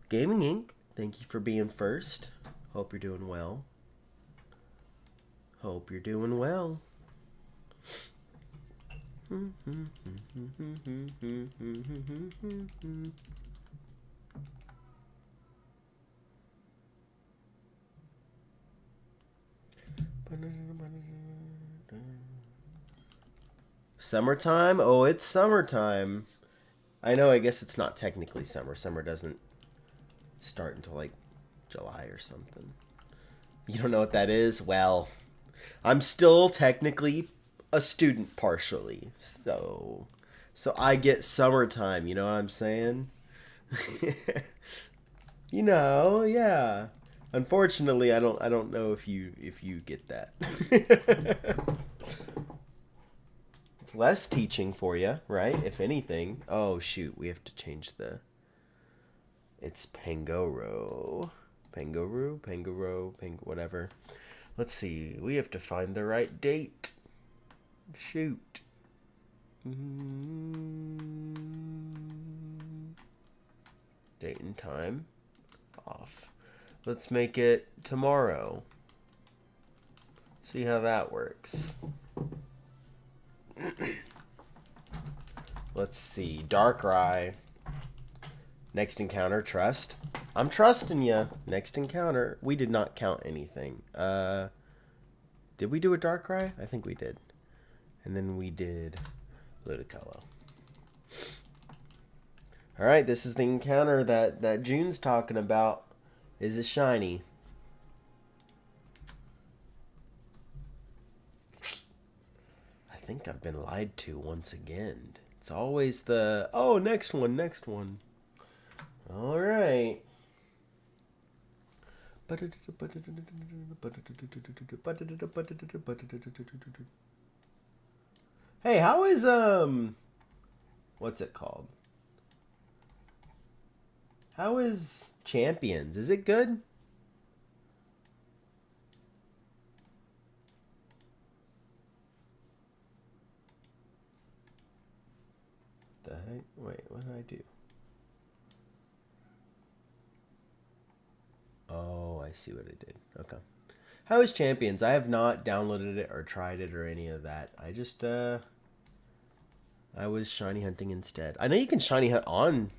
Gaming Inc., thank you for being first. Hope you're doing well. Hope you're doing well. Summertime? Oh, it's summertime. I know, I guess it's not technically summer. Summer doesn't start until like July or something. You don't know what that is? Well, I'm still technically a student partially. So I get summertime, you know what I'm saying? You know, yeah. Unfortunately, I don't know if you get that. It's less teaching for you, right? If anything. Oh shoot, we have to change the. It's Pangoro. Whatever. Let's see. We have to find the right date. Shoot. Date and time. Off. Let's make it tomorrow. See how that works. Let's see. Darkrai. Next encounter, trust. I'm trusting you. Next encounter. We did not count anything. Did we do a Darkrai? I think we did. And then we did Ludicolo. Alright, this is the encounter that June's talking about. Is it shiny? I think I've been lied to once again. It's always the, oh, next one. Alright. Hey, how is, what's it called? How is Champions? Is it good? The heck? Wait, what did I do? Oh, I see what I did. Okay. How is Champions? I have not downloaded it or tried it or any of that. I just, I was shiny hunting instead. I know you can shiny hunt on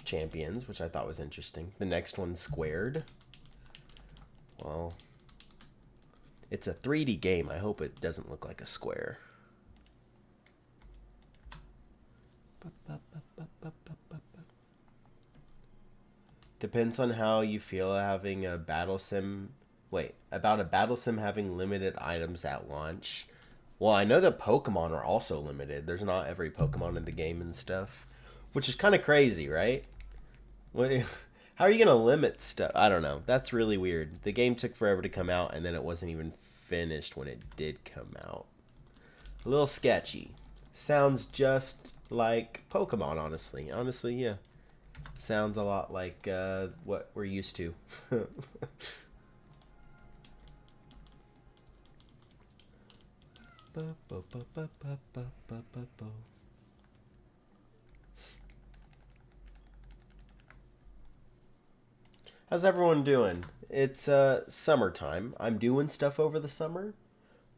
Champions, which I thought was interesting. The next one's squared. Well, it's a 3D game. I hope it doesn't look like a square. Depends on how you feel having a battle sim. Wait, about a battle sim having limited items at launch. Well, I know that Pokemon are also limited. There's not every Pokemon in the game and stuff, which is kind of crazy, right? How are you gonna limit stuff? I don't know. That's really weird. The game took forever to come out, and then it wasn't even finished when it did come out. A little sketchy. Sounds just like Pokemon, honestly. Honestly, yeah. Sounds a lot like what we're used to. How's everyone doing? It's summertime. I'm doing stuff over the summer,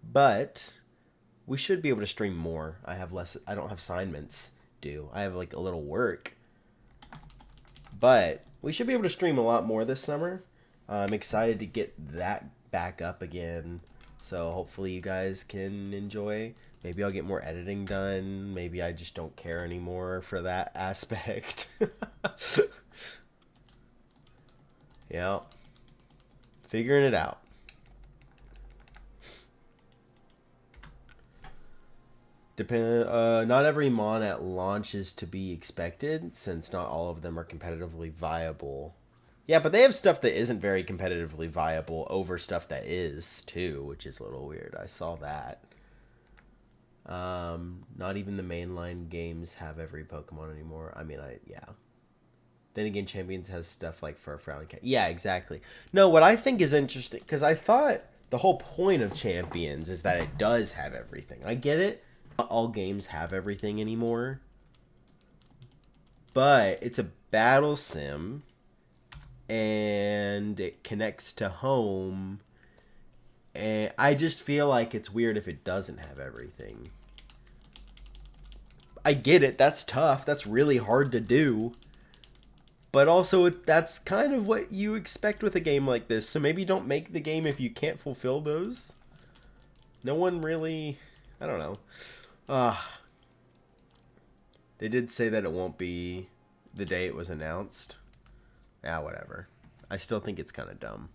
but we should be able to stream more. I don't have assignments due. I have like a little work. But we should be able to stream a lot more this summer. I'm excited to get that back up again. So hopefully you guys can enjoy. Maybe I'll get more editing done. Maybe I just don't care anymore for that aspect. Yeah. Figuring it out. Not every mon at launch is to be expected, since not all of them are competitively viable. Yeah, but they have stuff that isn't very competitively viable over stuff that is, too, which is a little weird. I saw that. Not even the mainline games have every Pokemon anymore. I mean, yeah. Then again, Champions has stuff like Furfrou and Cat. Yeah, exactly. No, what I think is interesting, because I thought the whole point of Champions is that it does have everything. I get it. Not all games have everything anymore. but it's a battle sim and it connects to home. And I just feel like it's weird if it doesn't have everything. I get it. That's tough. That's really hard to do. But also, that's kind of what you expect with a game like this. So maybe don't make the game if you can't fulfill those. No one really... I don't know. They did say that it won't be the day it was announced. Whatever. I still think it's kind of dumb.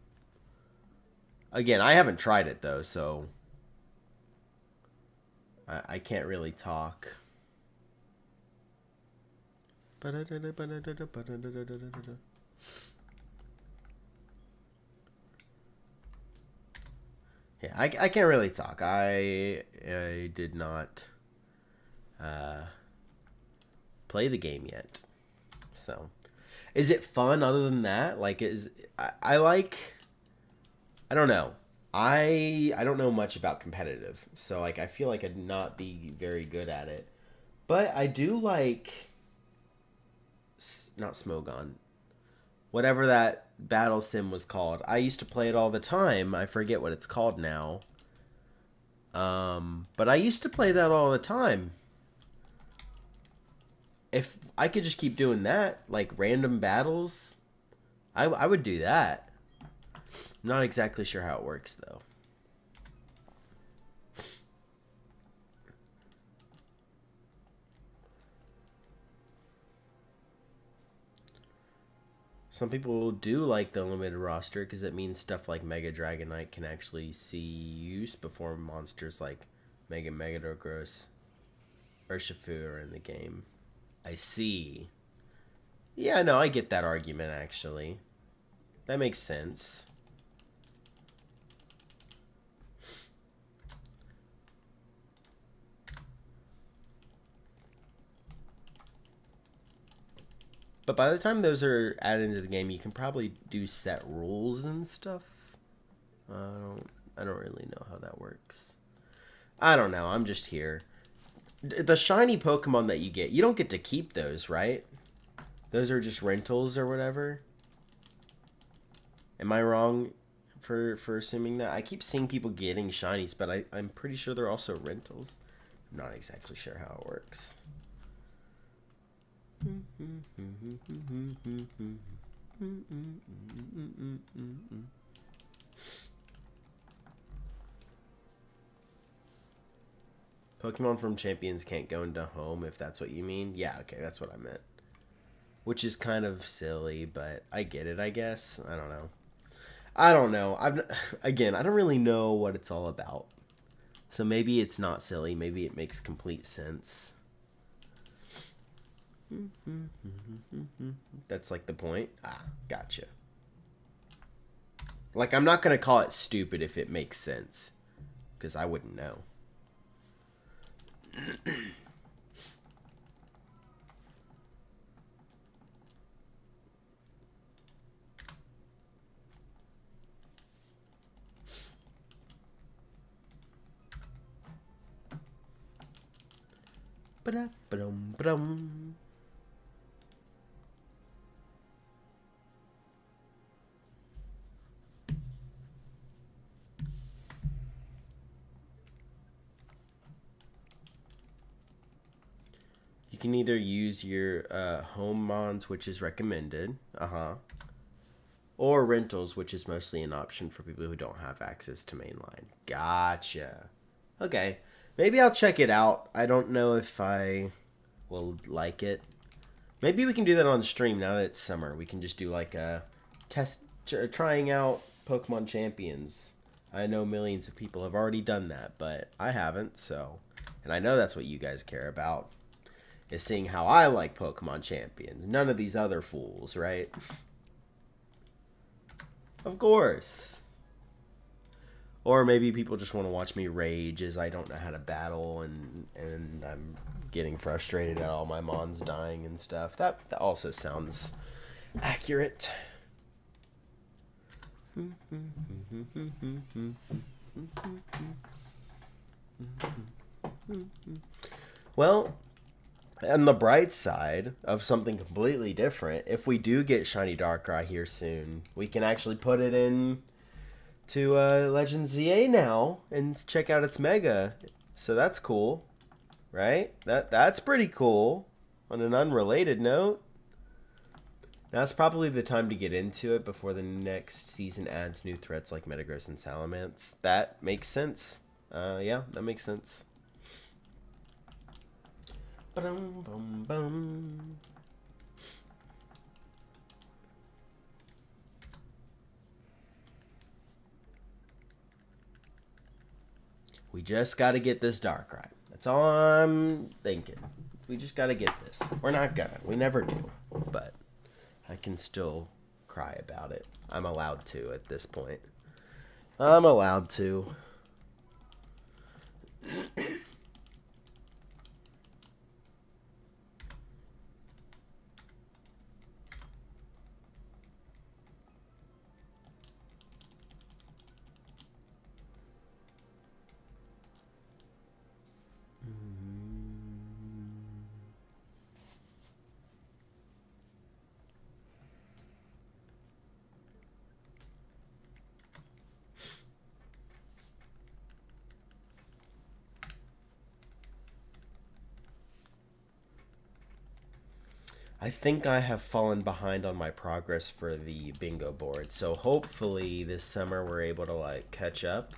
Again, I haven't tried it, though, so... I can't really talk. Yeah, I can't really talk. I did not play the game yet. So, is it fun other than that? Like, I like... I don't know. I don't know much about competitive. So, like, I feel like I'd not be very good at it. But I do like... Not Smogon. Whatever that battle sim was called. I used to play it all the time. I forget what it's called now. But I used to play that all the time. If I could just keep doing that, like random battles, I would do that. I'm not exactly sure how it works, though. Some people do like the limited roster because it means stuff like Mega Dragonite can actually see use before monsters like Mega Megadorgros or Urshifu are in the game. I see. Yeah, no, I get that argument, actually. That makes sense. But by the time those are added into the game, you can probably do set rules and stuff. I don't really know how that works. I don't know. I'm just here. The shiny Pokemon that you get, you don't get to keep those, right? Those are just rentals or whatever. Am I wrong for assuming that? I keep seeing people getting shinies, but I'm pretty sure they're also rentals. I'm not exactly sure how it works. Pokemon from Champions can't go into home, if that's what you mean. Yeah, okay, that's what I meant. Which is kind of silly, but I get it, I guess. I don't know. I don't know. Again, I don't really know what it's all about. So maybe it's not silly. Maybe it makes complete sense. That's like the point. Gotcha. Like, I'm not going to call it stupid if it makes sense. Because I wouldn't know. Ba-da-ba-dum-ba-dum. You can either use your home mons, which is recommended, or rentals, which is mostly an option for people who don't have access to mainline. Gotcha. Okay, maybe I'll check it out. I don't know if I will like it. Maybe we can do that on stream now that it's summer. We can just do like a test, trying out Pokemon Champions. I know millions of people have already done that, but I haven't, so... And I know that's what you guys care about. Is seeing how I like Pokemon Champions. None of these other fools, right? Of course. Or maybe people just want to watch me rage as I don't know how to battle and I'm getting frustrated at all my mons dying and stuff. That also sounds accurate. Well, On the bright side of something completely different, if we do get Shiny Darkrai here soon, we can actually put it in to Legend ZA now and check out its Mega. So that's cool, right? That's pretty cool. On an unrelated note, now's probably the time to get into it before the next season adds new threats like Metagross and Salamence. That makes sense. Yeah, that makes sense. Ba-dum, bum, bum. We just got to get this Darkrai. That's all I'm thinking. We just got to get this. We're not gonna. We never do. But I can still cry about it. I'm allowed to at this point. I'm allowed to. I think I have fallen behind on my progress for the bingo board. So hopefully this summer we're able to like catch up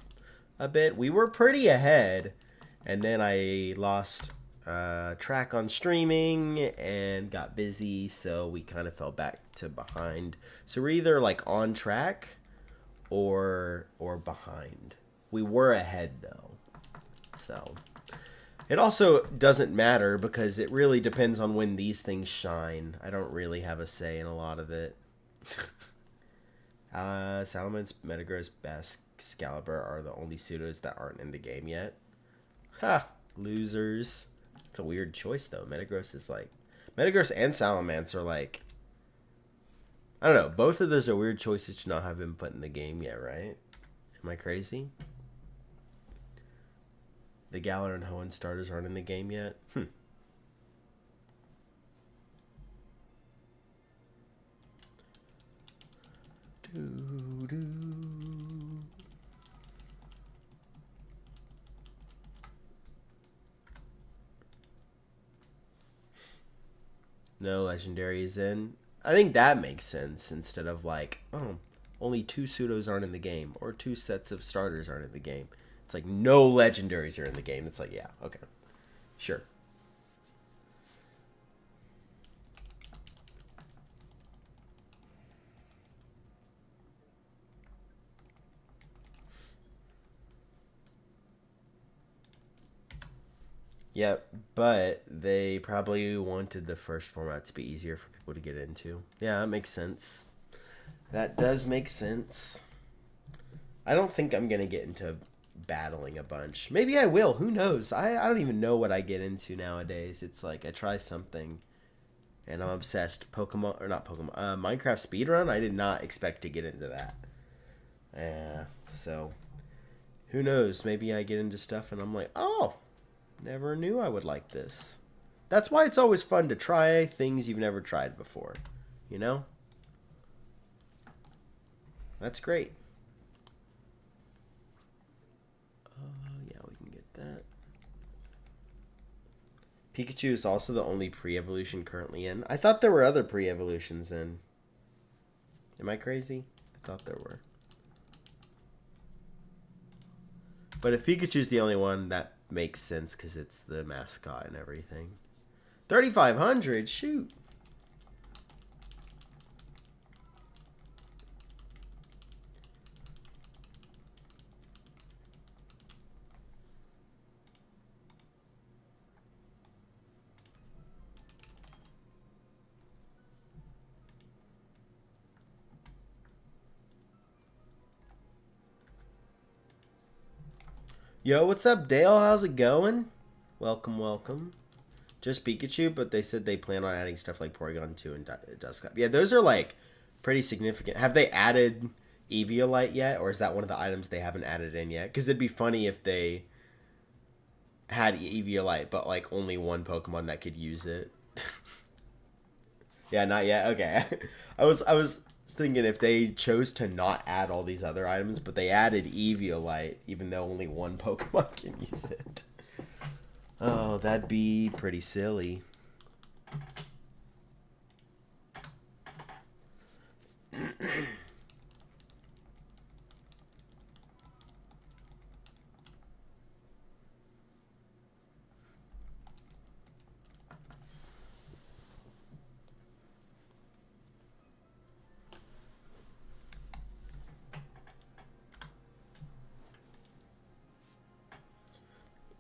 a bit. We were pretty ahead, and then I lost track on streaming and got busy, so we kind of fell back to behind. So we're either like on track or behind. We were ahead though. So it also doesn't matter because it really depends on when these things shine. I don't really have a say in a lot of it. Salamence, Metagross, Excalibur are the only pseudos that aren't in the game yet. Ha! Losers. It's a weird choice though. Metagross is like... Metagross and Salamence are like... I don't know. Both of those are weird choices to not have been put in the game yet, right? Am I crazy? The Galar and Hoenn starters aren't in the game yet? No legendaries in. I think that makes sense instead of like, oh, only 2 pseudos aren't in the game or 2 sets of starters aren't in the game. It's like no legendaries are in the game. It's like, yeah, okay. Sure. Yeah, but they probably wanted the first format to be easier for people to get into. Yeah, that makes sense. That does make sense. I don't think I'm going to get into battling a bunch. Maybe I will. Who knows? I don't even know what I get into nowadays. It's like I try something and I'm obsessed. Pokemon, or not Pokemon, Minecraft speedrun? I did not expect to get into that. Yeah, so who knows? Maybe I get into stuff and I'm like, oh, never knew I would like this. That's why it's always fun to try things you've never tried before. You know? That's great. Yeah, we can get that. Pikachu is also the only pre-evolution currently in. I thought there were other pre-evolutions in. Am I crazy? I thought there were. But if Pikachu's the only one, that makes sense because it's the mascot and everything. 3,500? Shoot. Yo, what's up, Dale? How's it going? Welcome, welcome. Just Pikachu, but they said they plan on adding stuff like Porygon 2 and Duskup. Yeah, those are like pretty significant. Have they added Eviolite yet, or is that one of the items they haven't added in yet? Because it'd be funny if they had Eviolite, but like only one Pokemon that could use it. Yeah, not yet. Okay. I was thinking if they chose to not add all these other items, but they added Eviolite, even though only one Pokemon can use it. Oh, that'd be pretty silly.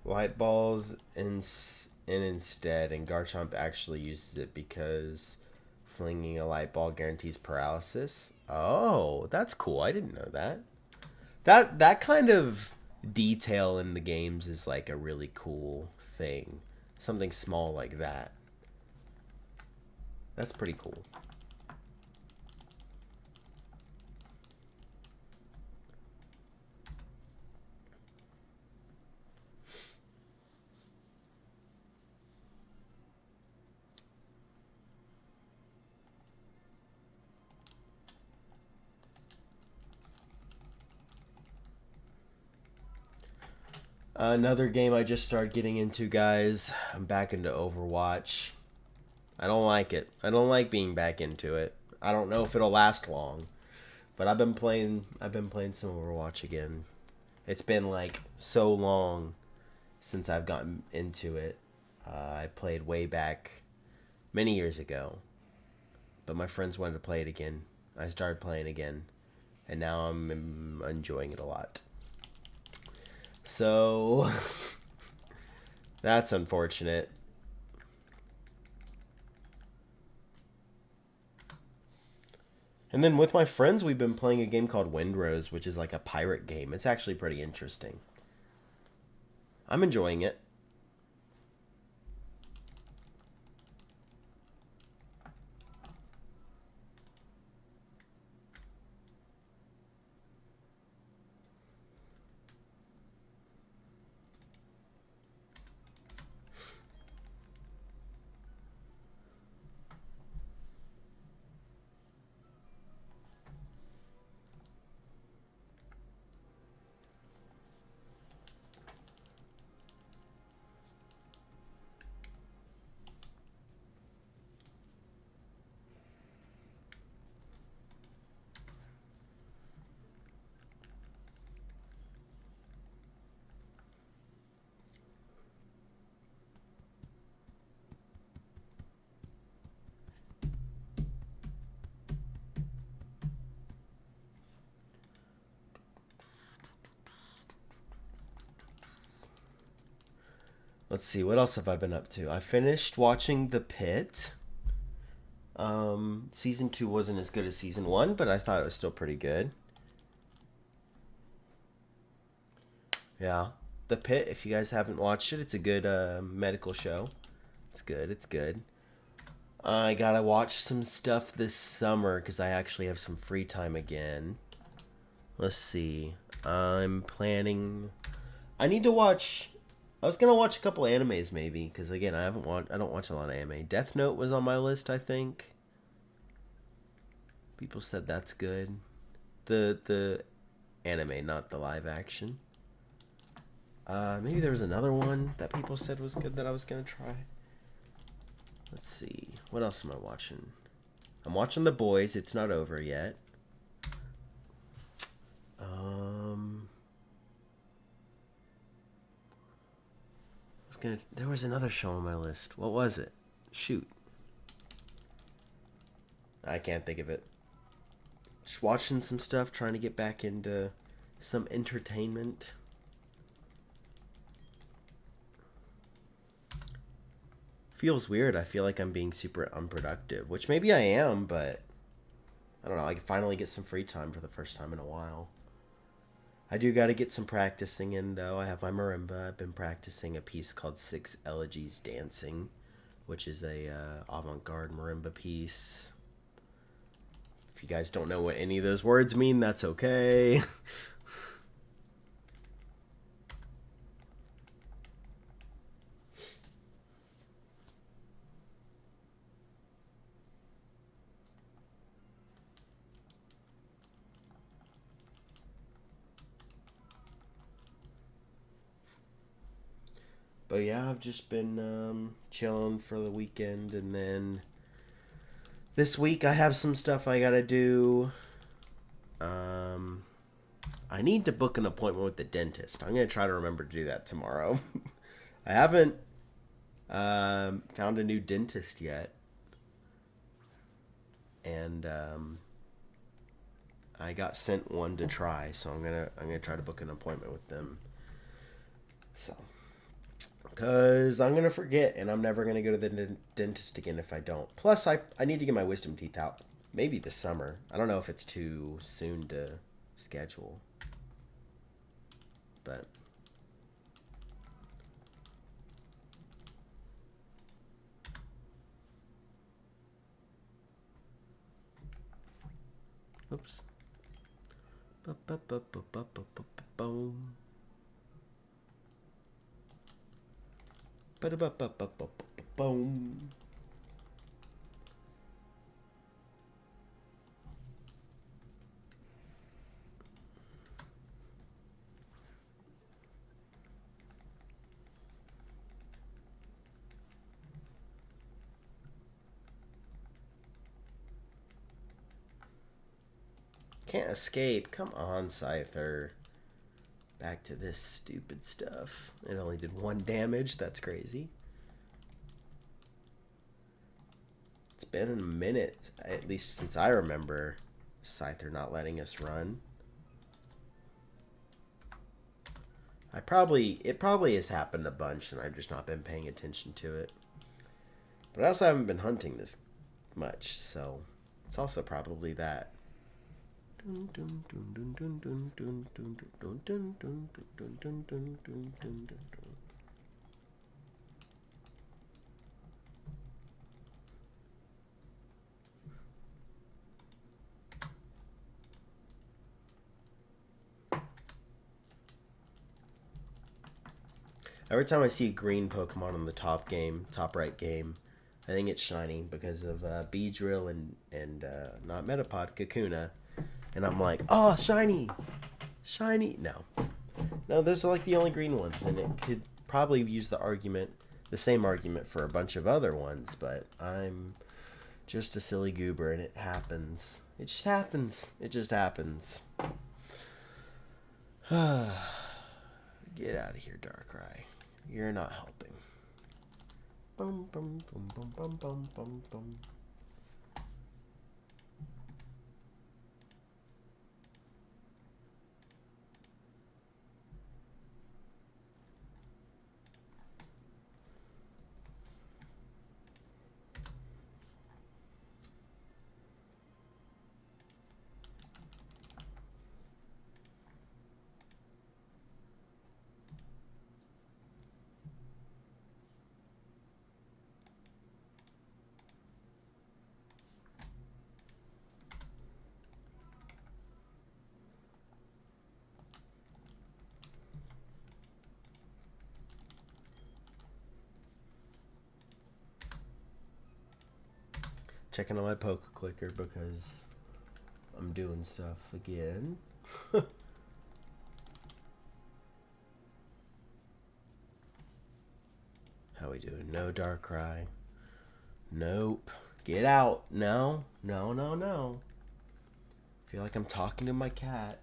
Light balls and instead, and Garchomp actually uses it because flinging a light ball guarantees paralysis. Oh, that's cool. I didn't know that. That kind of detail in the games is like a really cool thing. Something small like that. That's pretty cool. Another game I just started getting into, guys. I'm back into Overwatch. I don't like it. I don't like being back into it. I don't know if it'll last long, but I've been playing. I've been playing some Overwatch again. It's been like so long since I've gotten into it. I played way back many years ago, but my friends wanted to play it again. I started playing again, and now I'm enjoying it a lot. So that's unfortunate. And then with my friends, we've been playing a game called Windrose, which is like a pirate game. It's actually pretty interesting. I'm enjoying it. Let's see, what else have I been up to? I finished watching The Pit. Season 2 wasn't as good as season 1, but I thought it was still pretty good. Yeah. The Pit, if you guys haven't watched it, it's a good medical show. It's good, it's good. I gotta watch some stuff this summer because I actually have some free time again. Let's see. I'm planning. I need to watch. I was gonna watch a couple animes maybe because again I don't watch a lot of anime. Death Note was on my list. I think people said that's good. The anime, not the live action. Maybe there was another one that people said was good that I was gonna try. Let's see. What else am I watching? I'm watching The Boys. It's not over yet. There was another show on my list. What was it? Shoot. I can't think of it. Just watching some stuff, trying to get back into some entertainment. Feels weird. I feel like I'm being super unproductive, which maybe I am, but I don't know. I can finally get some free time for the first time in a while. I do got to get some practicing in, though. I have my marimba. I've been practicing a piece called Six Elegies Dancing, which is a avant-garde marimba piece. If you guys don't know what any of those words mean, that's okay. But yeah, I've just been chilling for the weekend, and then this week I have some stuff I gotta do. Um, I need to book an appointment with the dentist. I'm gonna try to remember to do that tomorrow. I haven't found a new dentist yet, and I got sent one to try, so I'm gonna try to book an appointment with them. So, cause I'm gonna forget, and I'm never gonna go to the dentist again if I don't. Plus, I need to get my wisdom teeth out. Maybe this summer. I don't know if it's too soon to schedule, but oops. Boom. Boom. Can't escape. Come on, Scyther. Back to this stupid stuff. It only did 1 damage. That's crazy. It's been a minute, at least since I remember Scyther not letting us run. It probably has happened a bunch, and I've just not been paying attention to it. But I also haven't been hunting this much, so it's also probably that. Every time I see a green Pokemon on the top right game, I think it's shiny because of Beedrill and not Metapod, Kakuna. And I'm like, oh, shiny! Shiny! No, those are like the only green ones, and it could probably use the same argument for a bunch of other ones, but I'm just a silly goober, and it happens. It just happens. It just happens. Get out of here, Darkrai. You're not helping. Boom, boom, boom, boom, boom, boom, boom, boom. Checking on my poke clicker because I'm doing stuff again. How we doing? No Darkrai. Nope. Get out. No. No, no, no. Feel like I'm talking to my cat.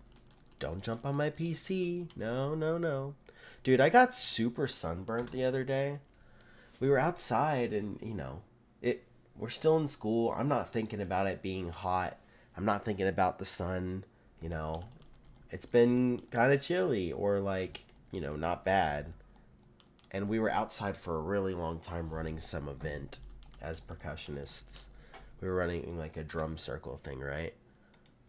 Don't jump on my PC. No, no, no. Dude, I got super sunburnt the other day. We were outside and, we're still in school. I'm not thinking about it being hot. I'm not thinking about the sun, It's been kind of chilly or not bad. And we were outside for a really long time running some event as percussionists. We were running like a drum circle thing, right?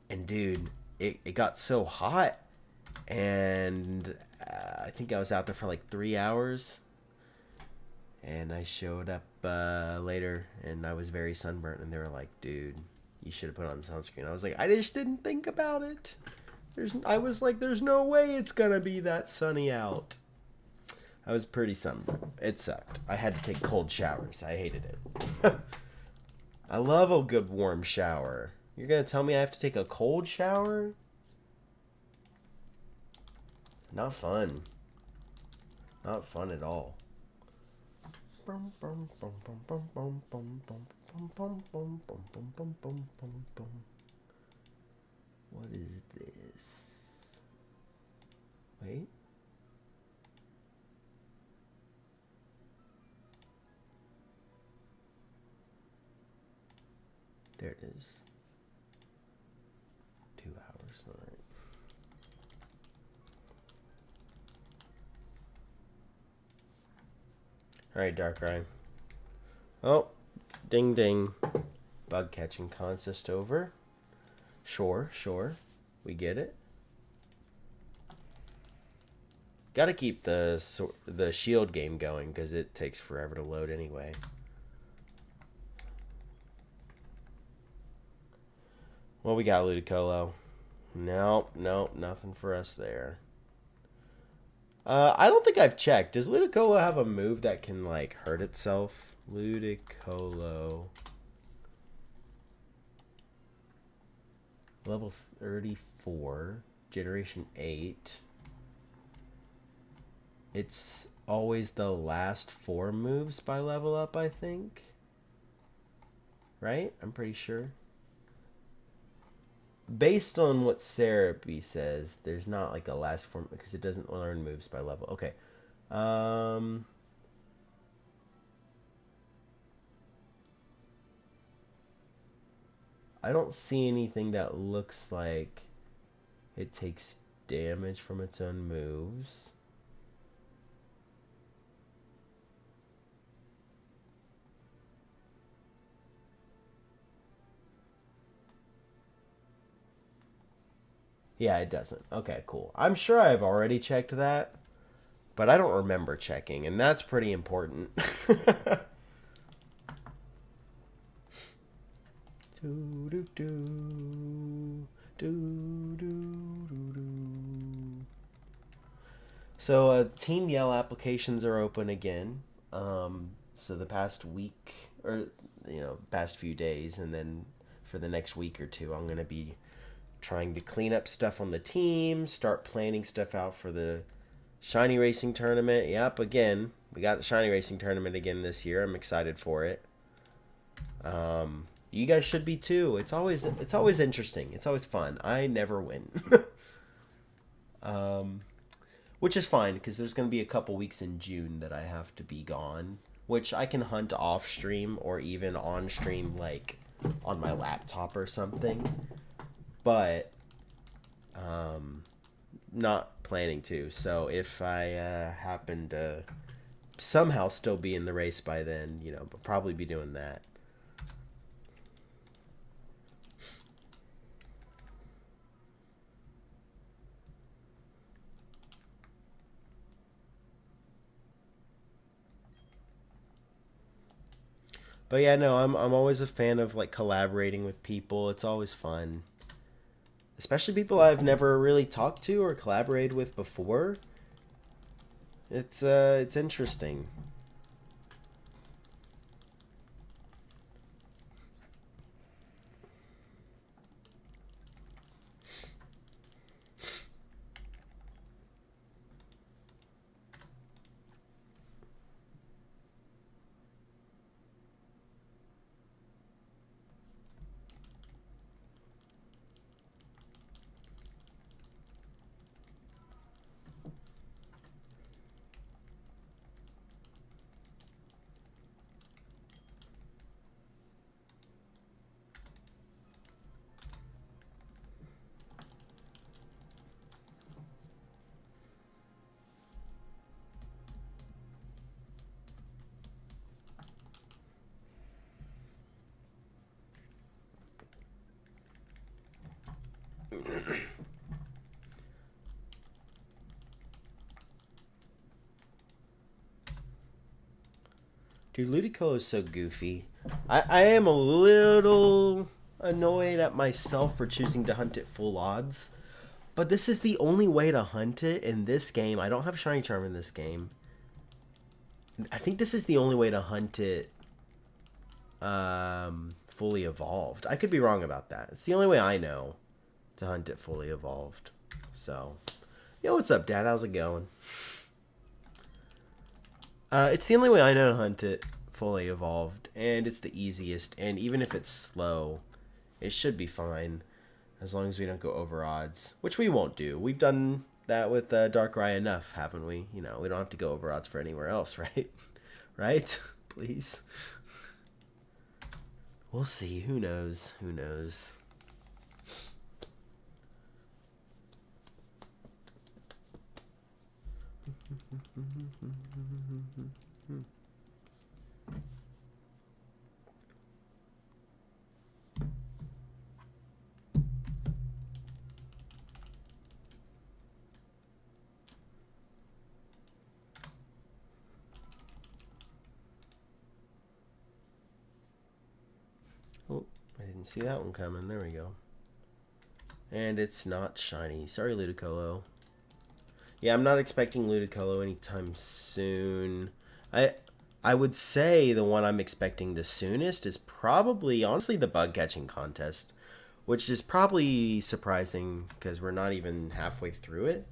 And dude, it got so hot. And I think I was out there for like 3 hours. And I showed up later, and I was very sunburnt. And they were like, "Dude, you should have put on sunscreen." I was like, "I just didn't think about it." I was like, "There's no way it's gonna be that sunny out." I was pretty sunburned. It sucked. I had to take cold showers. I hated it. I love a good warm shower. You're gonna tell me I have to take a cold shower? Not fun. Not fun at all. What is this? Wait. There it is. 2 hours. All right. All right, Darkrai. Oh, ding ding. Bug catching contest over. Sure. We get it. Got to keep the shield game going because it takes forever to load anyway. Well, we got Ludicolo. Nope, nothing for us there. I don't think I've checked. Does Ludicolo have a move that can, like, hurt itself? Ludicolo. Level 34. Generation 8. It's always the last 4 moves by level up, I think. Right? I'm pretty sure. Based on what Serapi says, there's not like a last 4 because it doesn't learn moves by level. Okay. I don't see anything that looks like it takes damage from its own moves. Yeah, it doesn't. Okay, cool. I'm sure I've already checked that, but I don't remember checking, and that's pretty important. So Team Yell applications are open again. So the past week, or past few days, and then for the next week or two, I'm gonna be trying to clean up stuff on the team, start planning stuff out for the Shiny Racing Tournament. Yep, again, we got the Shiny Racing Tournament again this year. I'm excited for it. You guys should be too. It's always interesting. It's always fun. I never win. Which is fine because there's going to be a couple weeks in June that I have to be gone, which I can hunt off stream or even on stream, like on my laptop or something. But not planning to. So if I happen to somehow still be in the race by then, I'll probably be doing that. But yeah, no, I'm always a fan of like collaborating with people. It's always fun. Especially people I've never really talked to or collaborated with before. It's interesting. Dude, Ludicolo is so goofy. I am a little annoyed at myself for choosing to hunt it full odds. But this is the only way to hunt it in this game. I don't have Shiny Charm in this game. I think this is the only way to hunt it fully evolved. I could be wrong about that. It's the only way I know to hunt it fully evolved. So, yo, what's up, Dad? How's it going? It's the only way I know to hunt it fully evolved, and it's the easiest. And even if it's slow, it should be fine as long as we don't go over odds, which we won't do. We've done that with Darkrai enough, haven't we? You know, we don't have to go over odds for anywhere else, right? Right? Please. We'll see. Who knows? Who knows? Oh, I didn't see that one coming. There we go. And it's not shiny. Sorry, Ludicolo. Yeah, I'm not expecting Ludicolo anytime soon. I would say the one I'm expecting the soonest is probably, honestly, the bug catching contest, which is probably surprising because we're not even halfway through it.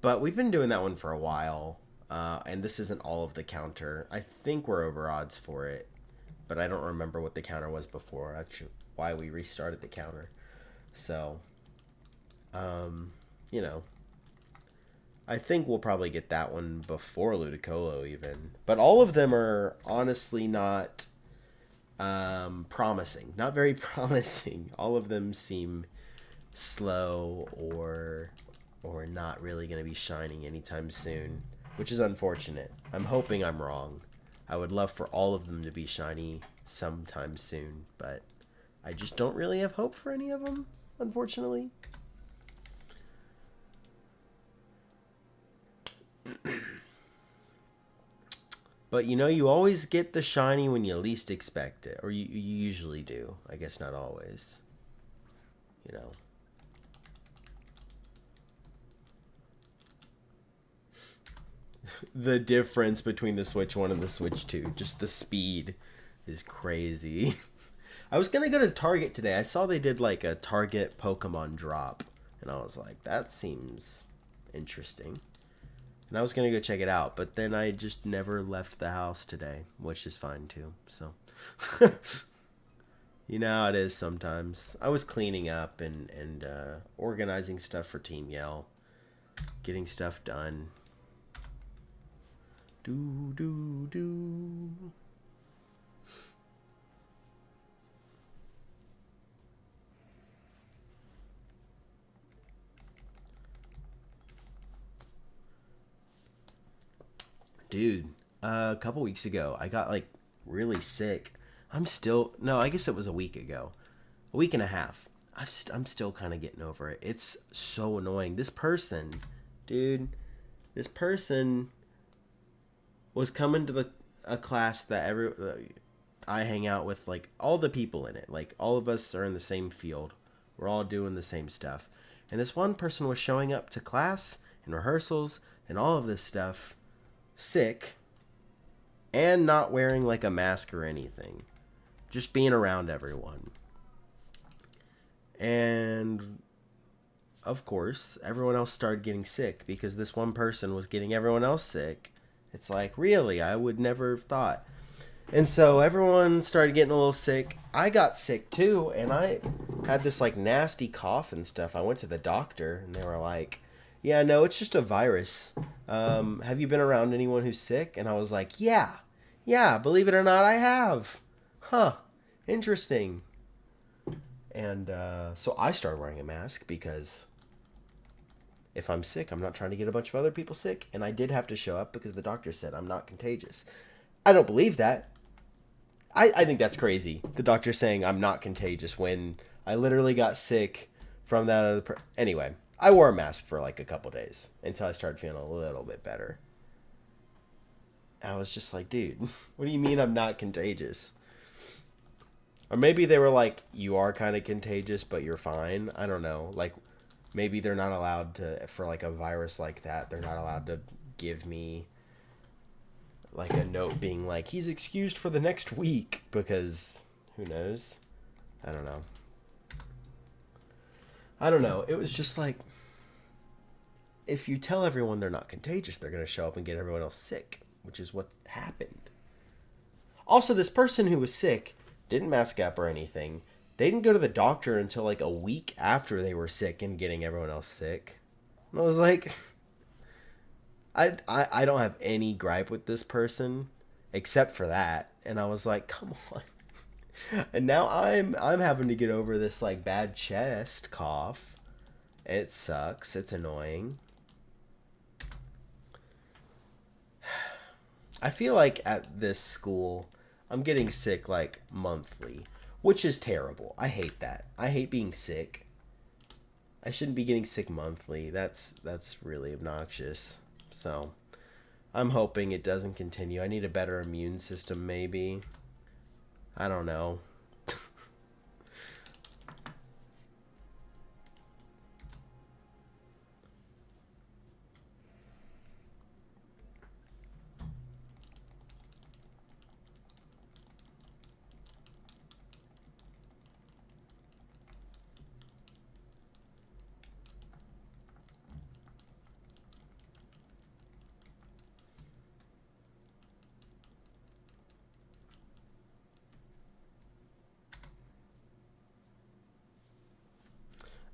But we've been doing that one for a while, and this isn't all of the counter. I think we're over odds for it, but I don't remember what the counter was before. That's why we restarted the counter. So, you know, I think we'll probably get that one before Ludicolo even. But all of them are honestly not promising. Not very promising. All of them seem slow or not really going to be shining anytime soon, which is unfortunate. I'm hoping I'm wrong. I would love for all of them to be shiny sometime soon, but I just don't really have hope for any of them, unfortunately. But you know, you always get the shiny when you least expect it, or you usually do. I guess not always. You know. The difference between the Switch 1 and the Switch 2, just the speed is crazy. I was gonna go to Target today. I saw they did like a Target Pokemon drop, and I was like, that seems interesting. And I was gonna go check it out, but then I just never left the house today, which is fine too. So, you know how it is sometimes. I was cleaning up and organizing stuff for Team Yell, getting stuff done. Do. Dude, a couple weeks ago, I got like really sick. I'm still, no, I guess it was a week ago, a week and a half. I'm still kind of getting over it. It's so annoying. Dude, this person was coming to a class that I hang out with, like all the people in it. Like all of us are in the same field. We're all doing the same stuff. And this one person was showing up to class and rehearsals and all of this stuff sick and not wearing like a mask or anything, just being around everyone. And of course everyone else started getting sick because this one person was getting everyone else sick. It's like, really, I would never have thought. And so everyone started getting a little sick. I got sick too, and I had this like nasty cough and stuff. I went to the doctor and they were like, yeah, no, it's just a virus. Have you been around anyone who's sick? And I was like, yeah, believe it or not, I have. Huh, interesting. And so I started wearing a mask because if I'm sick, I'm not trying to get a bunch of other people sick. And I did have to show up because the doctor said I'm not contagious. I don't believe that. I think that's crazy. The doctor saying I'm not contagious when I literally got sick from that other anyway. I wore a mask for like a couple days until I started feeling a little bit better. I was just like, dude, what do you mean I'm not contagious? Or maybe they were like, you are kind of contagious, but you're fine. I don't know. Like, maybe they're not allowed to, for like a virus like that, they're not allowed to give me like a note being like, he's excused for the next week because who knows? I don't know. It was just like, if you tell everyone they're not contagious, they're going to show up and get everyone else sick, which is what happened. Also, this person who was sick didn't mask up or anything. They didn't go to the doctor until like a week after they were sick and getting everyone else sick. And I was like, I don't have any gripe with this person except for that. And I was like, come on. And now I'm having to get over this like bad chest cough. It sucks. It's annoying. I feel like at this school, I'm getting sick like monthly, which is terrible. I hate that. I hate being sick. I shouldn't be getting sick monthly. That's really obnoxious. So, I'm hoping it doesn't continue. I need a better immune system maybe. I don't know.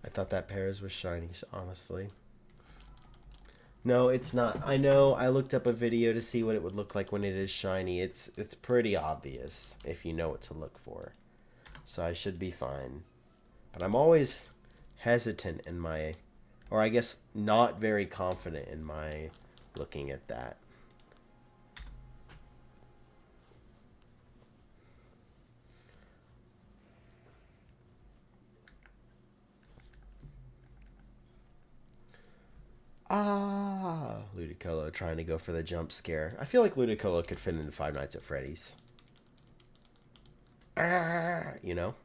I thought that Paris was shiny, honestly. No, it's not. I know. I looked up a video to see what it would look like when it is shiny. It's pretty obvious if you know what to look for. So I should be fine. But I'm always hesitant in my, or I guess not very confident in my looking at that. Ah, Ludicolo trying to go for the jump scare. I feel like Ludicolo could fit into Five Nights at Freddy's. Ah, you know?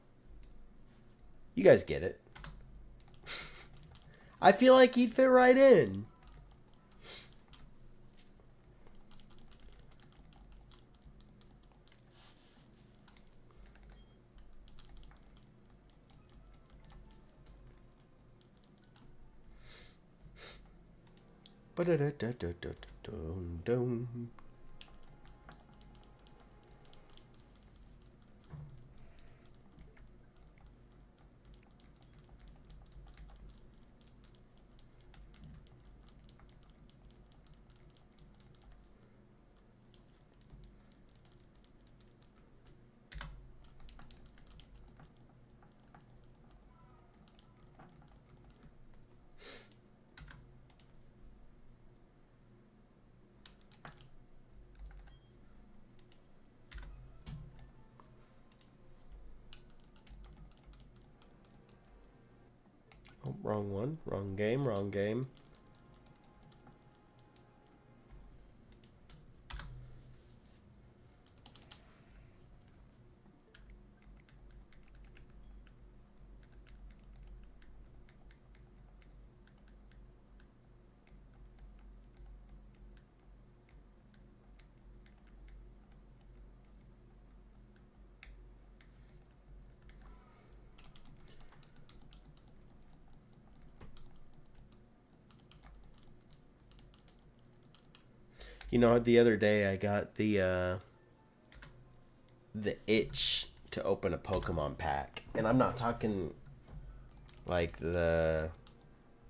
You guys get it. I feel like he'd fit right in. Oh, wrong one. Wrong game. Wrong game. You know, the other day I got the itch to open a Pokemon pack, and I'm not talking like the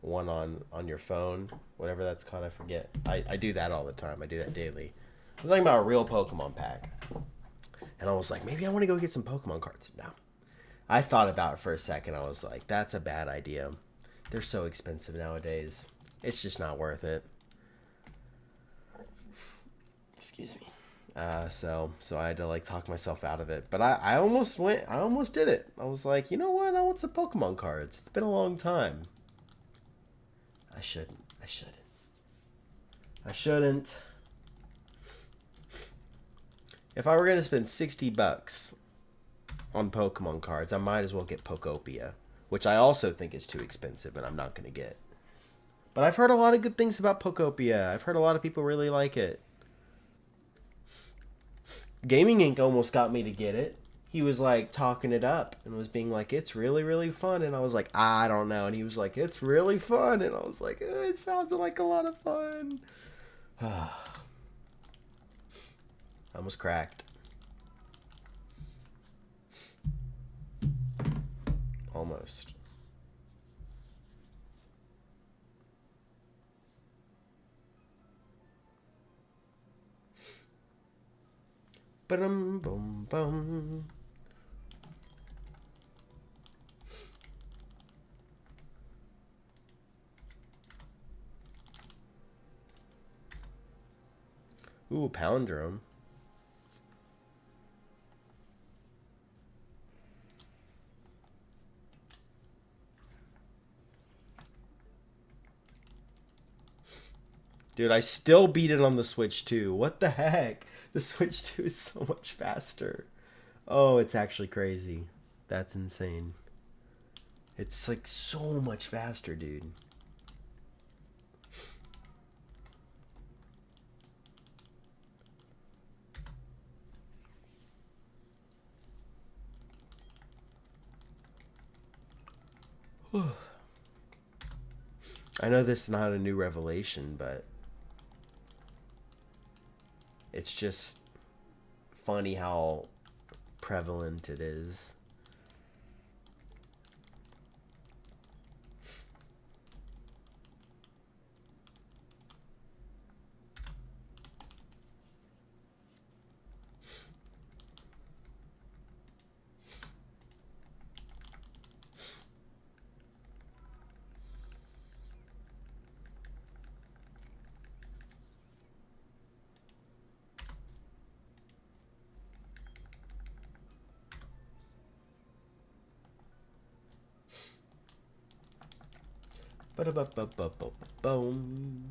one on your phone, whatever that's called. I forget. I do that all the time. I do that daily. I'm talking about a real Pokemon pack, and I was like, maybe I want to go get some Pokemon cards. No, I thought about it for a second. I was like, that's a bad idea. They're so expensive nowadays. It's just not worth it. Excuse me. So I had to like talk myself out of it, but I almost did it. I was like, you know what? I want some Pokemon cards. It's been a long time. I shouldn't. If I were gonna spend $60 on Pokemon cards, I might as well get Pokopia, which I also think is too expensive, and I'm not gonna get. But I've heard a lot of good things about Pokopia. I've heard a lot of people really like it. Gaming Inc. almost got me to get it. he was like talking it up and was being like, it's really, really fun. And I was like, I don't know. And he was like, it's really fun. And I was like, it sounds like a lot of fun. I almost cracked. Almost. Ba-dum, bum, bum. Ooh, palindrome. Dude, I still beat it on the Switch 2. What the heck? The Switch 2 is so much faster. Oh, it's actually crazy. That's insane. It's like so much faster, dude. I know this is not a new revelation, but it's just funny how prevalent it is. Ba-da-ba-ba-ba-ba-boom.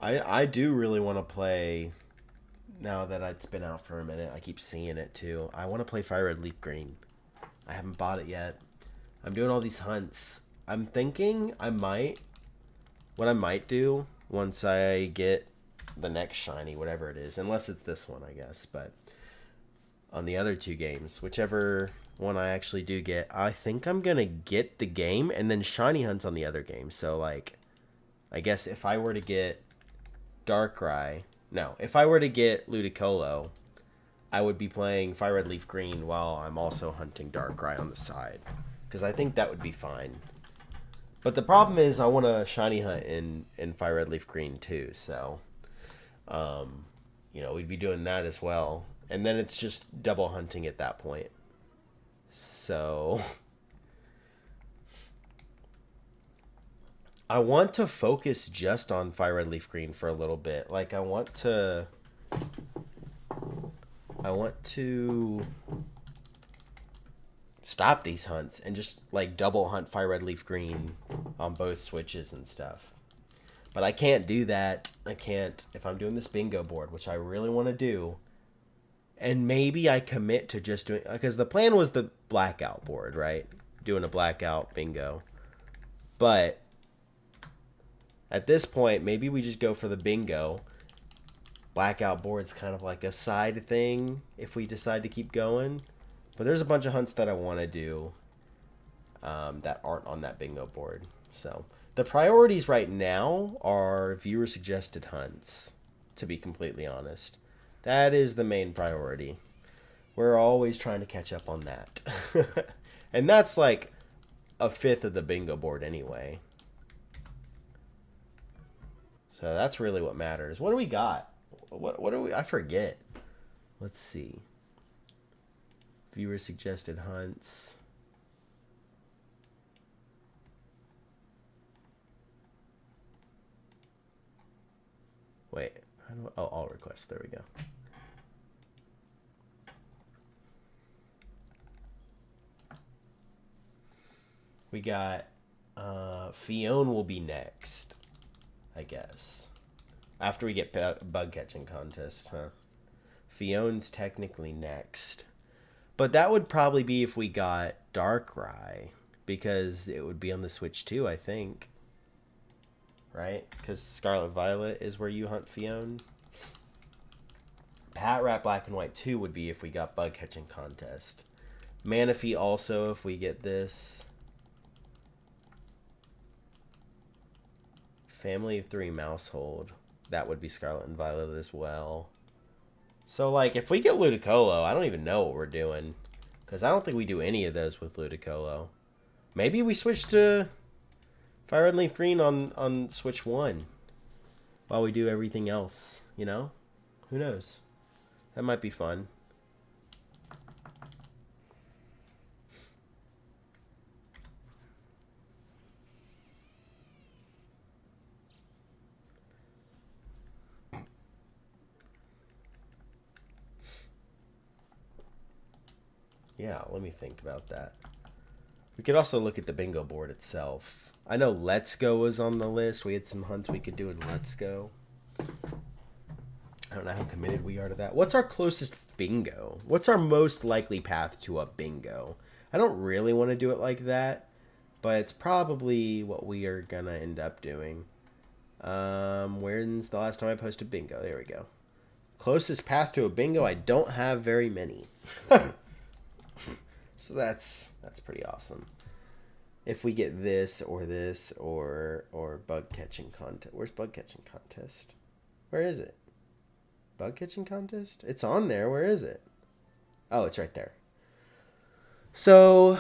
I do really want to play now that it's been out for a minute. I keep seeing it too. I want to play Fire Red Leaf Green. I haven't bought it yet. I'm doing all these hunts. I'm thinking what I might do once I get the next shiny, whatever it is, unless it's this one, I guess, but on the other two games, whichever one I actually do get, I think I'm gonna get the game and then shiny hunts on the other game. So like, I guess if I were to get Darkrai, no, if I were to get Ludicolo, I would be playing Fire Red Leaf Green while I'm also hunting Darkrai on the side, because I think that would be fine. But the problem is I want to shiny hunt in Fire Red Leaf Green too, so we'd be doing that as well. And then it's just double hunting at that point. So I want to focus just on Fire Red Leaf Green for a little bit. Like I want to stop these hunts and just like double hunt Fire Red Leaf Green on both switches and stuff. But I can't do that. I can't if I'm doing this bingo board, which I really want to do. And maybe I commit to just doing, because the plan was the blackout board, right? Doing a blackout bingo. But at this point, maybe we just go for the bingo. Blackout board's kind of like a side thing if we decide to keep going. But there's a bunch of hunts that I want to do that aren't on that bingo board. So the priorities right now are viewer suggested hunts, to be completely honest. That is the main priority. We're always trying to catch up on that. And that's like a fifth of the bingo board anyway. So that's really what matters. What do we got? What do we... I forget. Let's see. Viewer suggested hunts. Wait. How do I... Oh, all requests. There we go. We got Fion will be next, I guess. After we get bug catching contest, huh? Fion's technically next. But that would probably be if we got Darkrai. because it would be on the Switch too, I think. Right? Because Scarlet Violet is where you hunt Fiona. Pat Rat Black and White 2 would be if we got Bug Catching Contest. Manaphy also if we get this. Family of 3 Mousehold. That would be Scarlet and Violet as well. So, like, if we get Ludicolo, I don't even know what we're doing. Because I don't think we do any of those with Ludicolo. Maybe we switch to Fire Red Leaf Green on Switch 1. While we do everything else, you know? Who knows? That might be fun. Yeah, let me think about that. We could also look at the bingo board itself. I know Let's Go was on the list. We had some hunts we could do in Let's Go. I don't know how committed we are to that. What's our closest bingo? What's our most likely path to a bingo? I don't really want to do it like that, but it's probably what we are going to end up doing. When's the last time I posted bingo? There we go. Closest path to a bingo, I don't have very many. So that's pretty awesome. If we get this or Bug Catching Contest. Where's Bug Catching Contest? Where is it? Bug Catching Contest? It's on there. Where is it? Oh, it's right there. So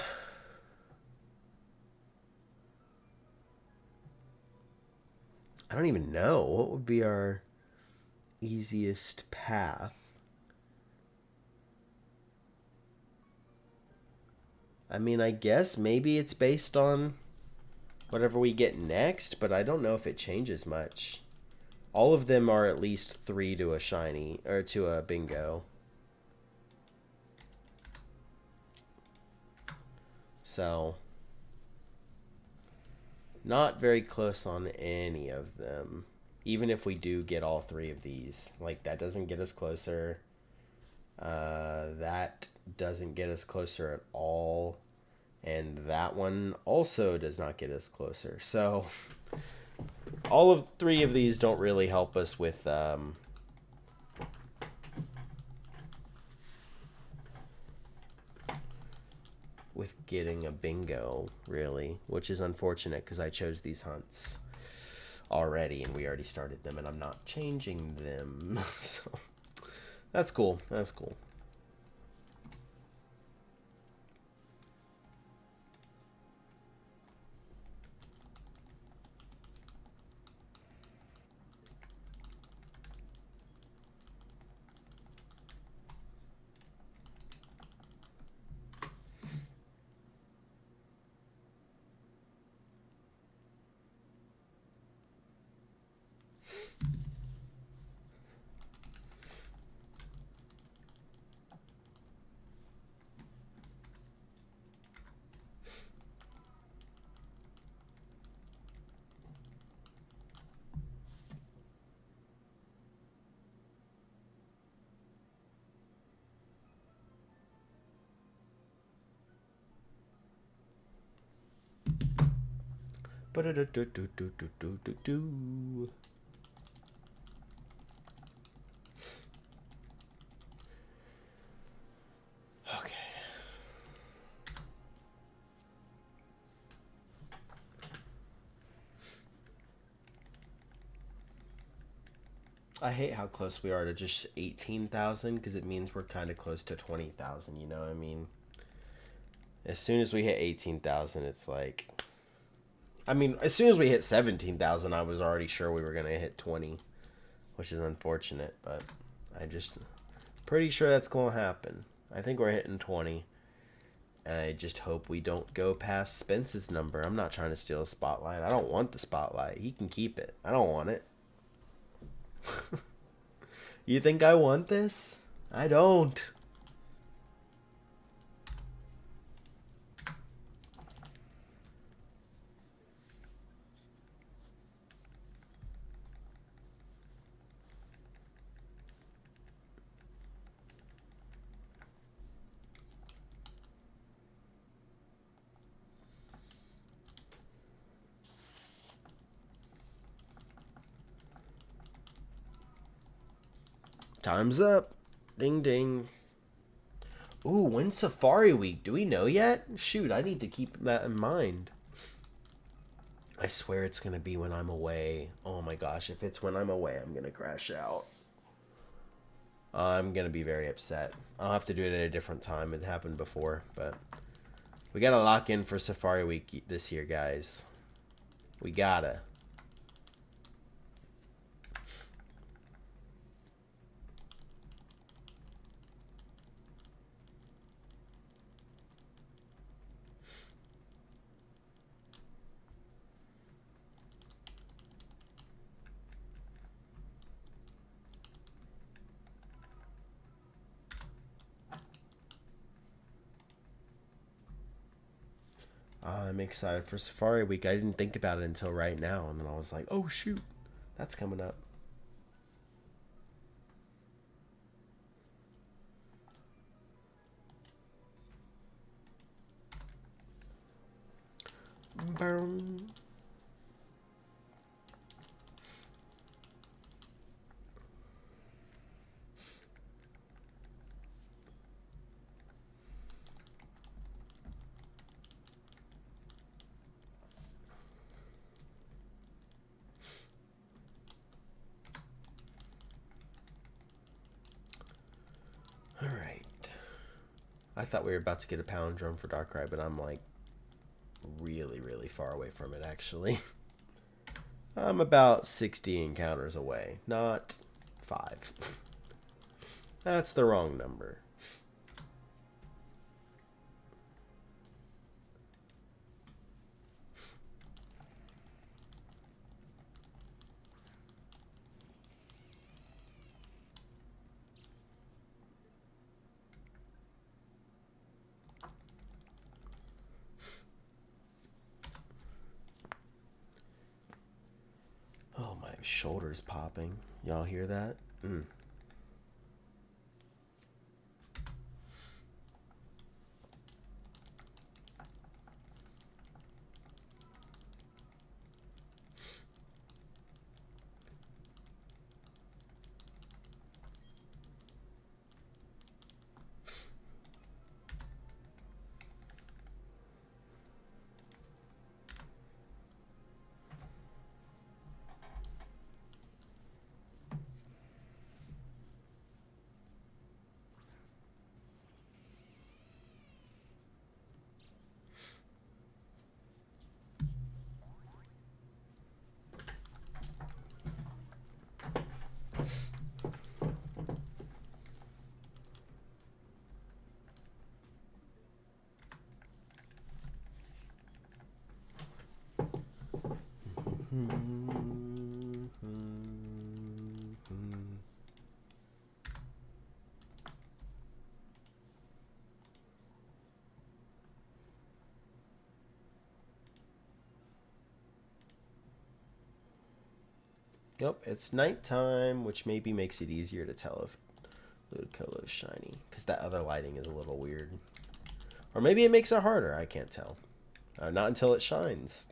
I don't even know. What would be our easiest path? I mean, I guess maybe it's based on whatever we get next, but I don't know if it changes much. All of them are at least 3 to a shiny, or to a bingo. So, not very close on any of them. Even if we do get all 3 of these. Like, that doesn't get us closer. That doesn't get us closer at all. And that one also does not get us closer. So, all of 3 of these don't really help us with getting a bingo, really, which is unfortunate because I chose these hunts already and we already started them and I'm not changing them. So, that's cool. That's cool. Okay. I hate how close we are to just 18,000 because it means we're kind of close to 20,000, you know what I mean? As soon as we hit 18,000, it's like... I mean, as soon as we hit 17,000, I was already sure we were going to hit 20, which is unfortunate, but I just... Pretty sure that's going to happen. I think we're hitting 20. I just hope we don't go past Spence's number. I'm not trying to steal a spotlight. I don't want the spotlight. He can keep it. I don't want it. You think I want this? I don't. Time's up. Ding ding. Ooh, when's Safari Week? Do we know yet? Shoot, I need to keep that in mind. I swear it's going to be when I'm away. Oh my gosh, if it's when I'm away, I'm going to crash out. I'm going to be very upset. I'll have to do it at a different time. It happened before, but we got to lock in for Safari Week this year, guys. We gotta. I'm excited for Safari Week. I didn't think about it until right now, and then I was like, oh shoot, that's coming up. Boom. All right. I thought we were about to get a palindrome for Darkrai, but I'm like really, really far away from it, actually. I'm about 60 encounters away, not 5. That's the wrong number. Oh, my shoulder's popping. Y'all hear that? Yep, it's nighttime, which maybe makes it easier to tell if Ludicolo is shiny, because that other lighting is a little weird. Or maybe it makes it harder, I can't tell. Not until it shines.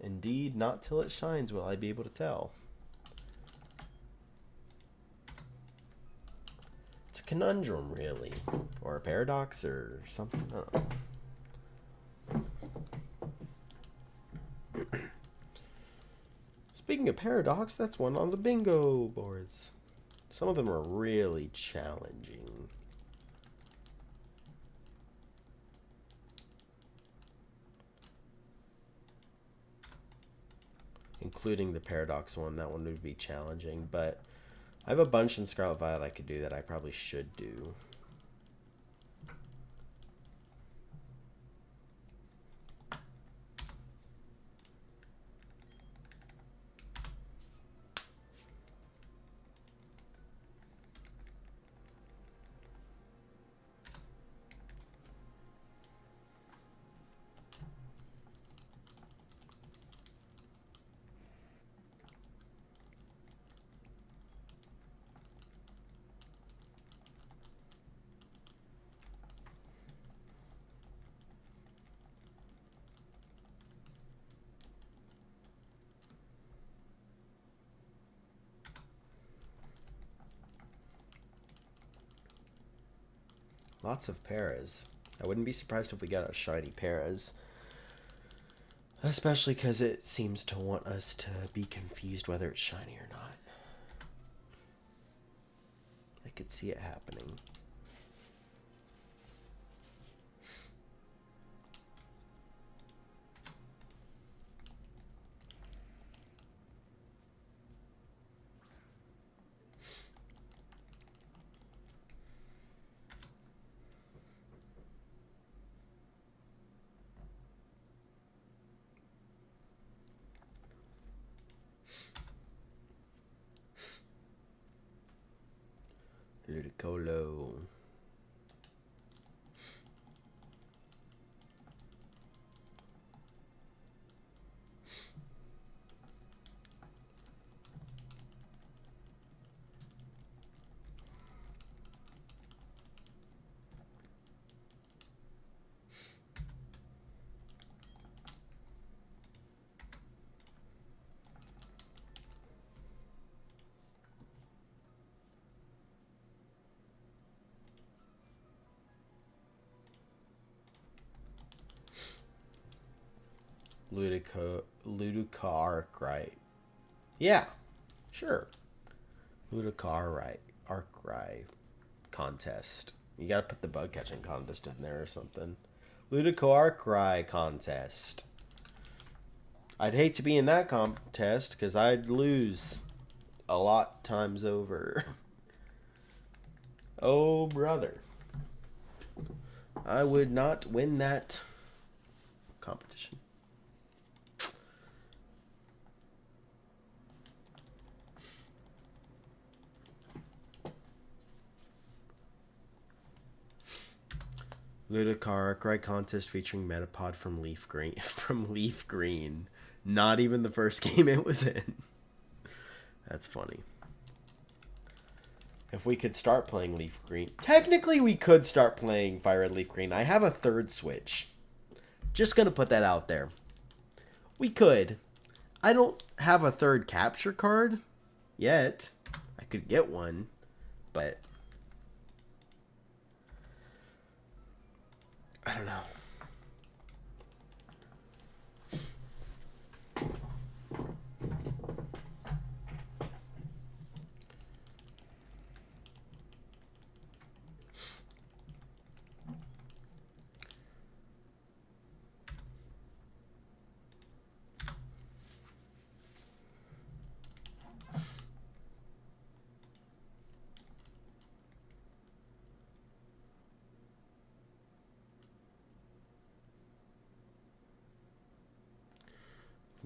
Indeed, not till it shines will I be able to tell. It's a conundrum, really. Or a paradox, or something. I don't know. Speaking of paradox, that's one on the bingo boards. Some of them are really challenging. Including the paradox one, that one would be challenging, but I have a bunch in Scarlet Violet I could do that I probably should do. Lots of Paras. I wouldn't be surprised if we got a shiny Paras. Especially because it seems to want us to be confused whether it's shiny or not. I could see it happening. Ludicolo. Darkrai. Yeah, sure. Darkrai contest. You gotta put the bug catching contest in there or something. Darkrai contest. I'd hate to be in that contest because I'd lose a lot times over. Oh, brother. I would not win that competition. Darkrai contest featuring Metapod from Leaf Green. From Leaf Green. Not even the first game it was in. That's funny. If we could start playing Leaf Green. Technically, we could start playing Fire Red Leaf Green. I have a third Switch. Just gonna put that out there. We could. I don't have a third capture card yet. I could get one. But I don't know.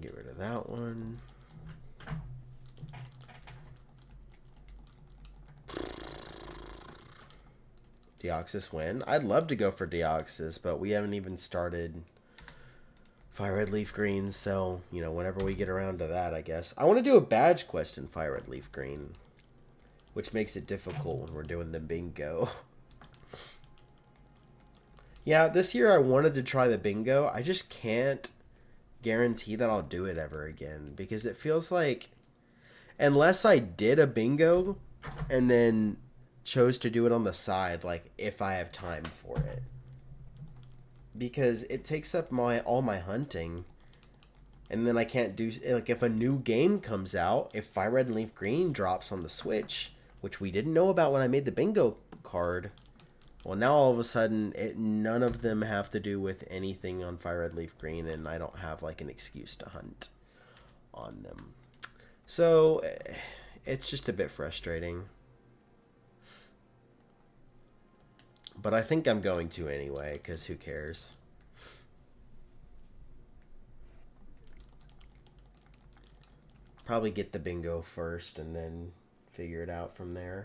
Get rid of that one. Deoxys win. I'd love to go for Deoxys, but we haven't even started Fire Red Leaf Green, so, you know, whenever we get around to that, I guess. I want to do a badge quest in Fire Red Leaf Green, which makes it difficult when we're doing the bingo. Yeah, this year I wanted to try the bingo. I just can't guarantee that I'll do it ever again, because it feels like unless I did a bingo and then chose to do it on the side, like if I have time for it, because it takes up all my hunting, and then I can't do, like, if a new game comes out, if Fire Red and Leaf Green drops on the Switch, which we didn't know about when I made the bingo card. Well, now all of a sudden, none of them have to do with anything on Fire Red Leaf Green, and I don't have, like, an excuse to hunt on them. So, it's just a bit frustrating. But I think I'm going to anyway, because who cares? Probably get the bingo first, and then figure it out from there.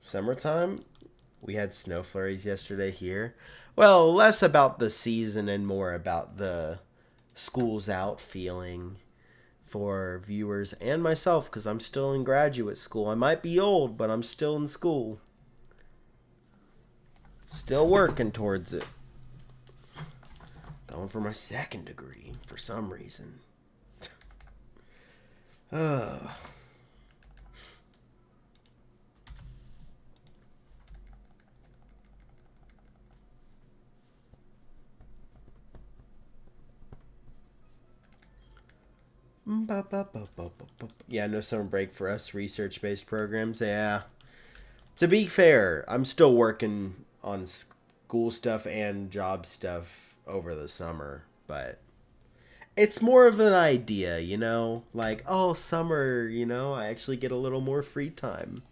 Summertime, we had snow flurries yesterday here. Well, less about the season and more about the school's out feeling for viewers and myself because I'm still in graduate school. I might be old, but I'm still in school. Still working towards it. Going for my second degree for some reason. Ugh. Yeah, no summer break for us research-based programs. Yeah. To be fair, I'm still working on school stuff and job stuff over the summer, but it's more of an idea, you know? Like, oh, summer, you know, I actually get a little more free time,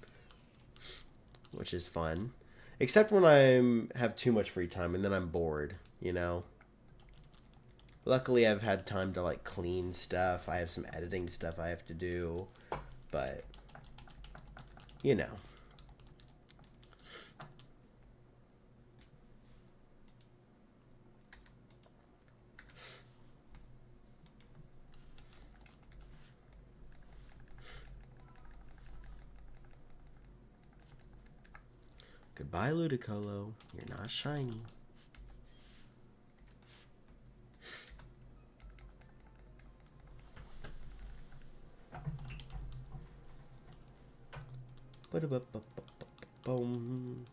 which is fun. Except when I have too much free time and then I'm bored, you know? Luckily, I've had time to like clean stuff. I have some editing stuff I have to do, but you know. Goodbye, Ludicolo. You're not shiny. Boom.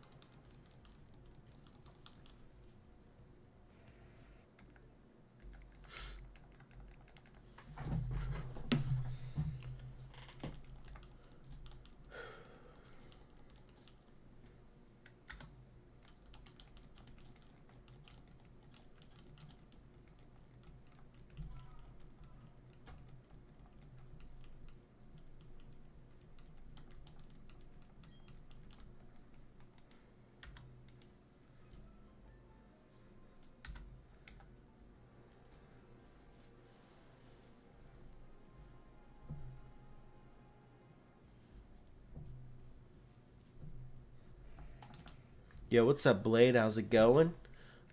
Yo, what's up, Blade? How's it going?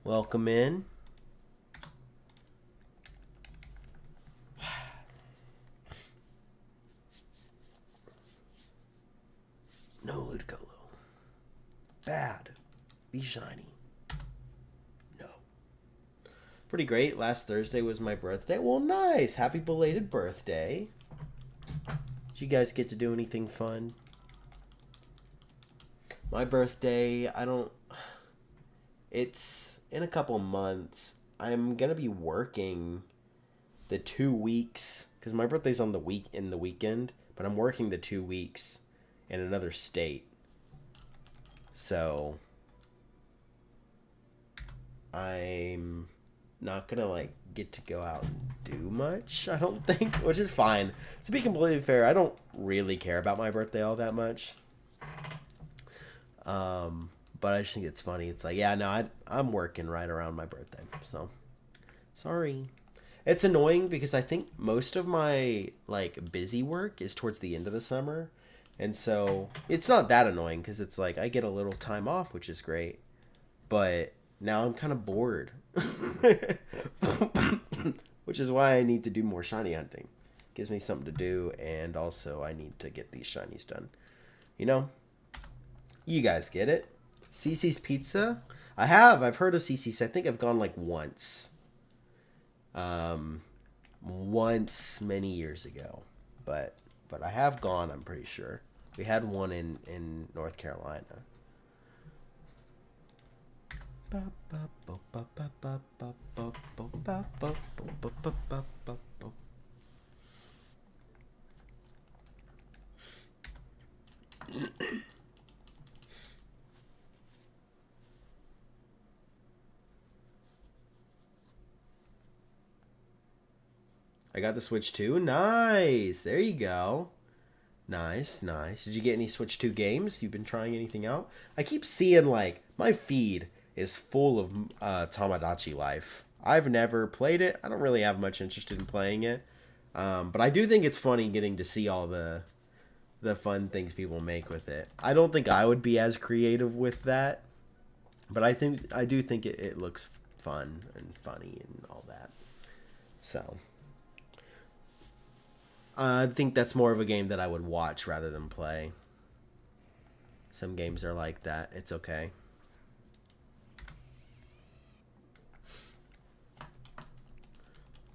Welcome in. No, Ludicolo. Bad. Be shiny. No. Pretty great. Last Thursday was my birthday. Well, nice. Happy belated birthday. Did you guys get to do anything fun? My birthday, it's in a couple months. I'm going to be working the 2 weeks because my birthday's on the weekend, but I'm working the 2 weeks in another state. So I'm not going to like get to go out and do much, I don't think, which is fine. To be completely fair, I don't really care about my birthday all that much. But I just think it's funny. It's like, yeah, no, I'm working right around my birthday. So, sorry. It's annoying because I think most of my, like, busy work is towards the end of the summer. And so, it's not that annoying because it's like I get a little time off, which is great. But now I'm kind of bored. Which is why I need to do more shiny hunting. Gives me something to do, and also I need to get these shinies done. You know? You guys get it. Cece's Pizza? I've heard of Cece's. I think I've gone like once. Once many years ago. But I have gone, I'm pretty sure. We had one in North Carolina. I got the Switch 2. Nice. There you go. Nice, nice. Did you get any Switch 2 games? You've been trying anything out? I keep seeing, like, my feed is full of Tamagotchi Life. I've never played it. I don't really have much interest in playing it. But I do think it's funny getting to see all the the fun things people make with it. I don't think I would be as creative with that, but I do think it looks fun and funny and all that. So I think that's more of a game that I would watch rather than play. Some games are like that. It's okay.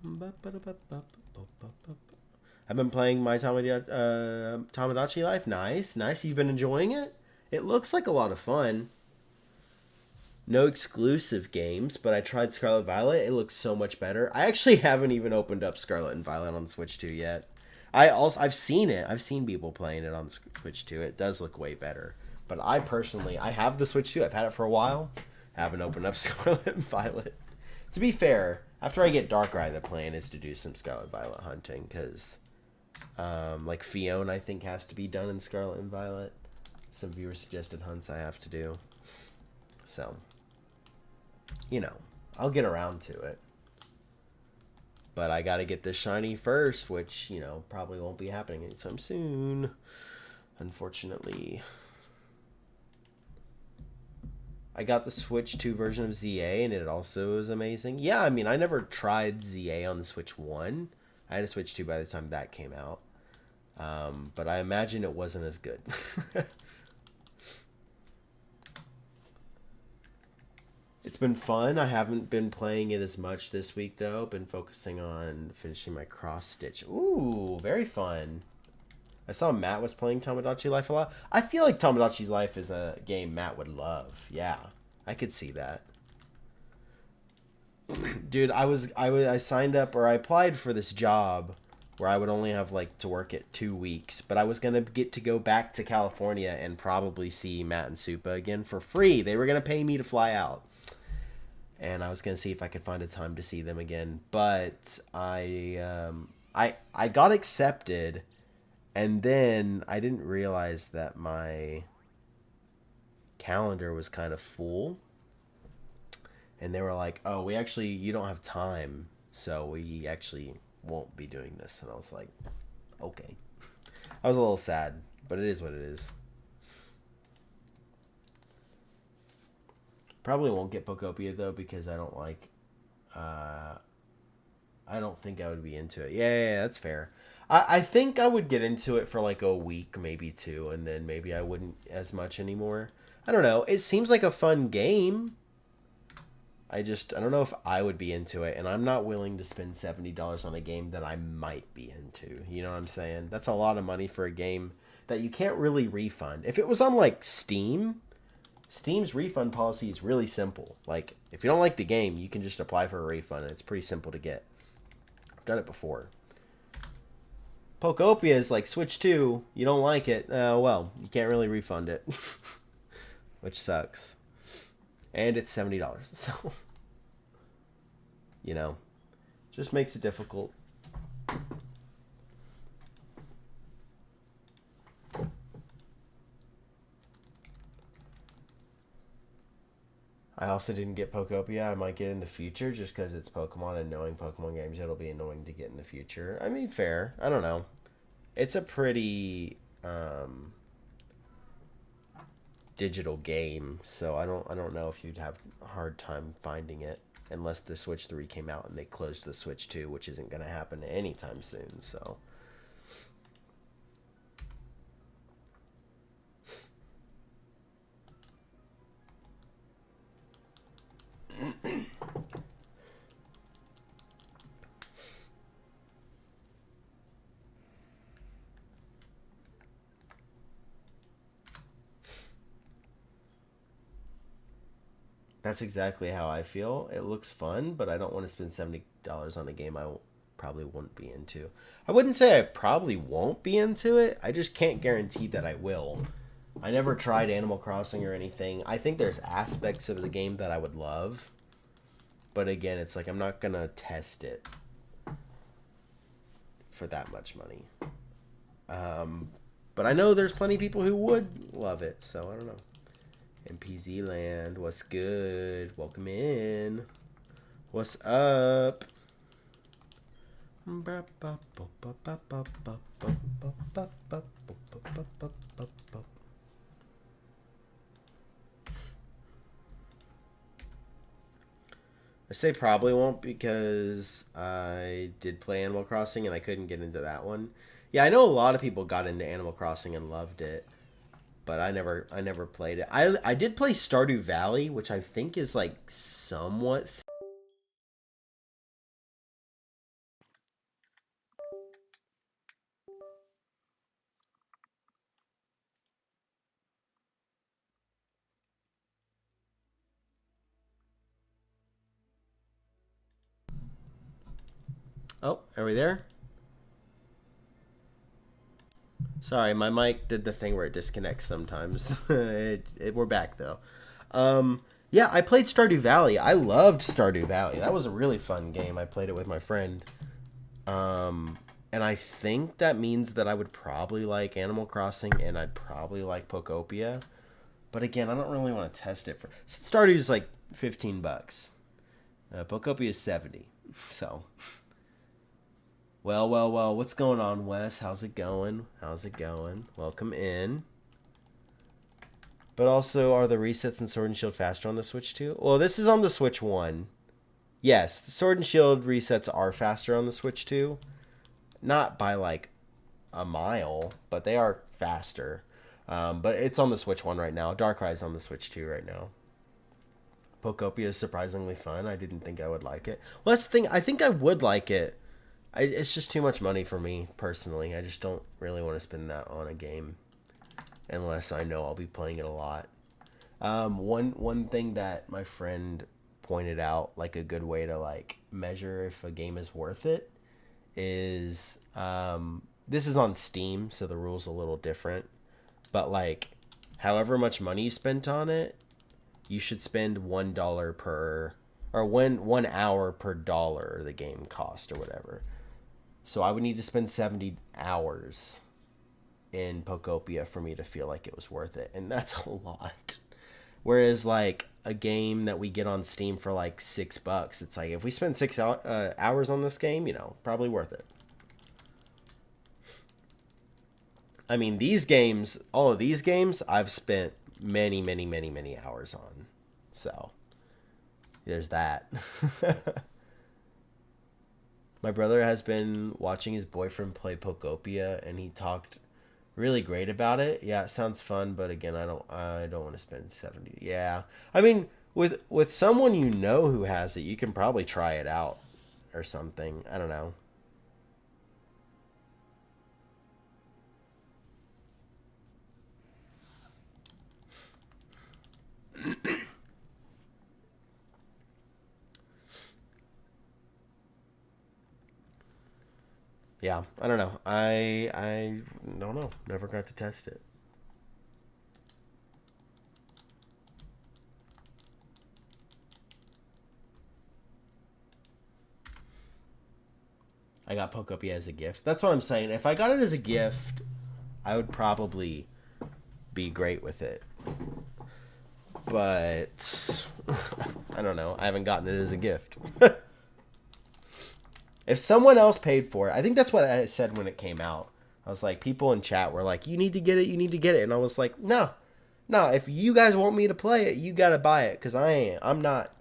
I've been playing my Tamagotchi Life. Nice, nice. You've been enjoying it? It looks like a lot of fun. No exclusive games, but I tried Scarlet Violet. It looks so much better. I actually haven't even opened up Scarlet and Violet on Switch 2 yet. I've seen it. I've seen people playing it on Switch 2. It does look way better. But I personally, I have the Switch 2. I've had it for a while. Haven't opened up Scarlet and Violet. To be fair, after I get Darkrai, the plan is to do some Scarlet Violet hunting because, like Fiona, I think has to be done in Scarlet and Violet. Some viewer suggested hunts I have to do. So, you know, I'll get around to it. But I got to get this shiny first, which, you know, probably won't be happening anytime soon, unfortunately. I got the Switch 2 version of ZA, and it also is amazing. Yeah, I mean, I never tried ZA on the Switch 1. I had a Switch 2 by the time that came out. But I imagine it wasn't as good. It's been fun. I haven't been playing it as much this week, though. Been focusing on finishing my cross stitch. Ooh, very fun. I saw Matt was playing Tamagotchi Life a lot. I feel like Tamagotchi's Life is a game Matt would love. Yeah, I could see that. Dude, I signed up, or I applied for this job where I would only have like to work it 2 weeks, but I was gonna get to go back to California and probably see Matt and Supa again for free. They were gonna pay me to fly out. And I was gonna see if I could find a time to see them again, but I got accepted, and then I didn't realize that my calendar was kind of full, and they were like, "Oh, you don't have time, so we actually won't be doing this." And I was like, "Okay." I was a little sad, but it is what it is. Probably won't get Pokopia though because I don't like. I don't think I would be into it. Yeah, that's fair. I think I would get into it for like a week, maybe two, and then maybe I wouldn't as much anymore. I don't know. It seems like a fun game. I don't know if I would be into it, and I'm not willing to spend $70 on a game that I might be into. You know what I'm saying? That's a lot of money for a game that you can't really refund. If it was on like Steam's refund policy is really simple. Like, if you don't like the game, you can just apply for a refund, and it's pretty simple to get. I've done it before. Pokopia is like Switch 2. You don't like it, well, you can't really refund it. Which sucks. And it's $70, so... You know, just makes it difficult. I also didn't get Pokopia. I might get it in the future just because it's Pokemon, and knowing Pokemon games, it'll be annoying to get in the future. I mean, fair. I don't know. It's a pretty digital game, so I don't know if you'd have a hard time finding it unless the Switch 3 came out and they closed the Switch 2, which isn't going to happen anytime soon, so... That's exactly how I feel. It looks fun, but I don't want to spend $70 on a game probably won't be into. I wouldn't say I probably won't be into it. I just can't guarantee that I will. I never tried Animal Crossing or anything. I think there's aspects of the game that I would love. But again, it's like I'm not going to test it for that much money. But I know there's plenty of people who would love it, so I don't know. MPZ Land, what's good? Welcome in. What's up? I say probably won't because I did play Animal Crossing and I couldn't get into that one. Yeah, I know a lot of people got into Animal Crossing and loved it, but I never played it. I did play Stardew Valley, which I think is like somewhat. Oh, are we there? Sorry, my mic did the thing where it disconnects sometimes. We're back though. Yeah, I played Stardew Valley. I loved Stardew Valley. That was a really fun game. I played it with my friend. And I think that means that I would probably like Animal Crossing and I'd probably like Pokopia. But again, I don't really want to test it for Stardew's like $15. Pokopia is 70. So, well, what's going on, Wes? How's it going? How's it going? Welcome in. But also, are the resets in Sword and Shield faster on the Switch too? Well, this is on the Switch 1. Yes, the Sword and Shield resets are faster on the Switch 2. Not by like a mile, but they are faster. But it's on the Switch 1 right now. Darkrai is on the Switch 2 right now. Pokopia is surprisingly fun. I didn't think I would like it. Well, that's the thing. I think I would like it. It's just too much money for me, personally. I just don't really want to spend that on a game. Unless I know I'll be playing it a lot. One thing that my friend pointed out, like a good way to like measure if a game is worth it, is this is on Steam, so the rule's a little different. But like, however much money you spent on it, you should spend $1 per, or 1 hour per dollar the game cost or whatever. So I would need to spend 70 hours in Pokopia for me to feel like it was worth it, and that's a lot. Whereas like a game that we get on Steam for like $6, it's like if we spend 6 hours on this game, probably worth it. I mean, these games, all of these games, I've spent many, many, many, many hours on. So there's that. My brother has been watching his boyfriend play Pokopia, and he talked really great about it. Yeah, it sounds fun, but again, I don't want to spend 70. Yeah. I mean, with someone who has it, you can probably try it out or something. I don't know. Yeah, I don't know. I don't know. Never got to test it. I got Pokopia as a gift. That's what I'm saying. If I got it as a gift, I would probably be great with it. But I don't know. I haven't gotten it as a gift. If someone else paid for it, I think that's what I said when it came out. I was like, people in chat were like, "You need to get it. You need to get it." And I was like, "No, no. If you guys want me to play it, you gotta buy it because I ain't. I'm not."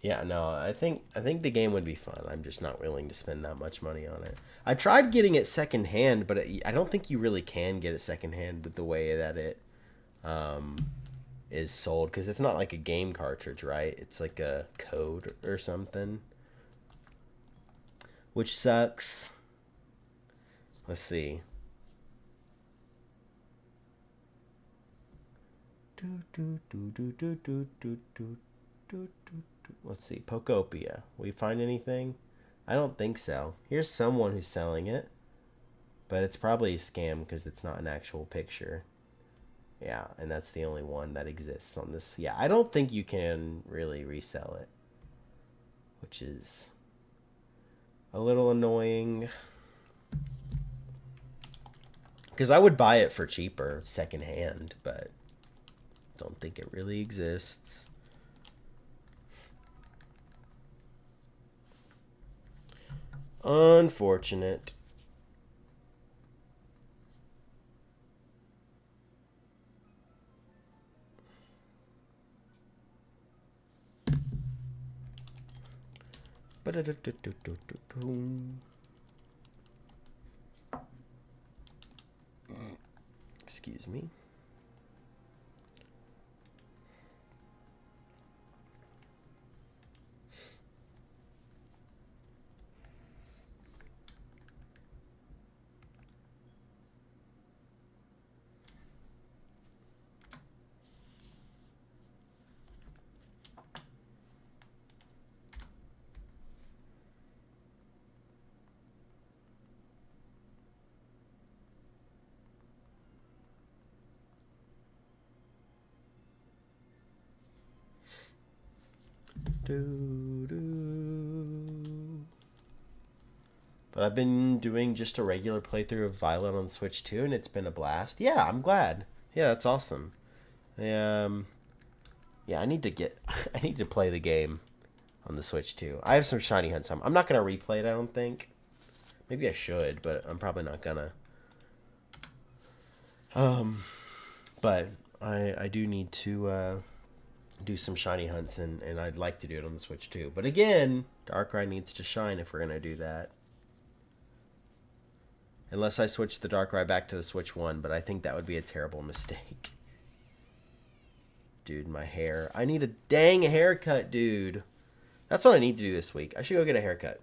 Yeah, no, I think the game would be fun. I'm just not willing to spend that much money on it. I tried getting it secondhand, but I don't think you really can get it secondhand with the way that it um, is sold because it's not like a game cartridge, right? It's like a code or something, which sucks. Let's see. Let's see. Pokopia. We find anything? I don't think so. Here's someone who's selling it, but it's probably a scam because it's not an actual picture. Yeah, and that's the only one that exists on this. Yeah, I don't think you can really resell it, which is a little annoying. Because I would buy it for cheaper secondhand, but don't think it really exists. Unfortunate. Excuse me. But I've been doing just a regular playthrough of Violet on Switch 2, and it's been a blast. Yeah, I'm glad. Yeah, that's awesome. Yeah, I need to get I need to play the game on the Switch too. I have some shiny hunts. I'm not gonna replay it. I don't think. Maybe I should, but I'm probably not gonna. But I do need to do some shiny hunts, and I'd like to do it on the Switch too. But again, Darkrai needs to shine if we're gonna do that. Unless I switch the Darkrai back to the Switch 1, but I think that would be a terrible mistake. Dude, my hair. I need a dang haircut, dude. That's what I need to do this week. I should go get a haircut.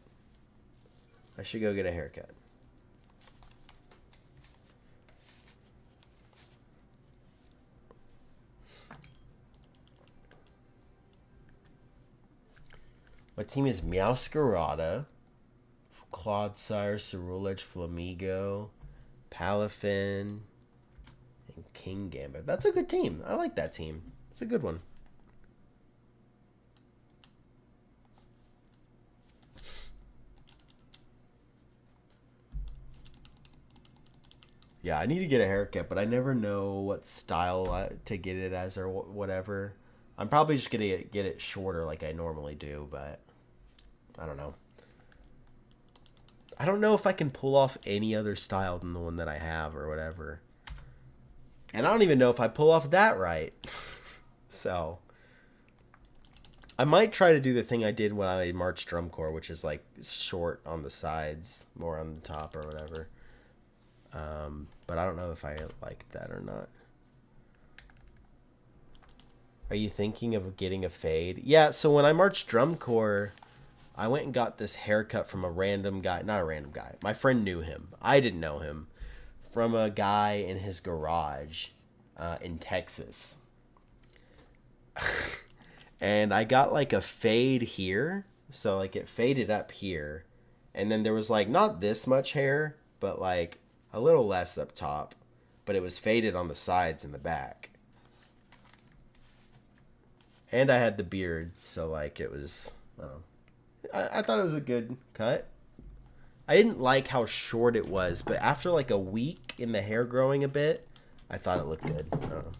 My team is Meowscarada, Clodsire, Ceruledge, Flamigo, Palafin, and King Gambit. That's a good team. I like that team. It's a good one. Yeah, I need to get a haircut, but I never know what style to get it as or whatever. I'm probably just gonna get it shorter like I normally do, but I don't know. I don't know if I can pull off any other style than the one that I have or whatever. And I don't even know if I pull off that right. So I might try to do the thing I did when I marched drum corps, which is like short on the sides, more on the top or whatever. But I don't know if I like that or not. Are you thinking of getting a fade? Yeah, so when I marched drum corps, I went and got this haircut from a random guy. Not a random guy. My friend knew him. I didn't know him. From a guy in his garage in Texas. And I got like a fade here. So like it faded up here. And then there was like not this much hair, but like a little less up top. But it was faded on the sides and the back. And I had the beard, so like it was, I don't know. I thought it was a good cut. I didn't like how short it was, but after like a week in the hair growing a bit, I thought it looked good. I don't know.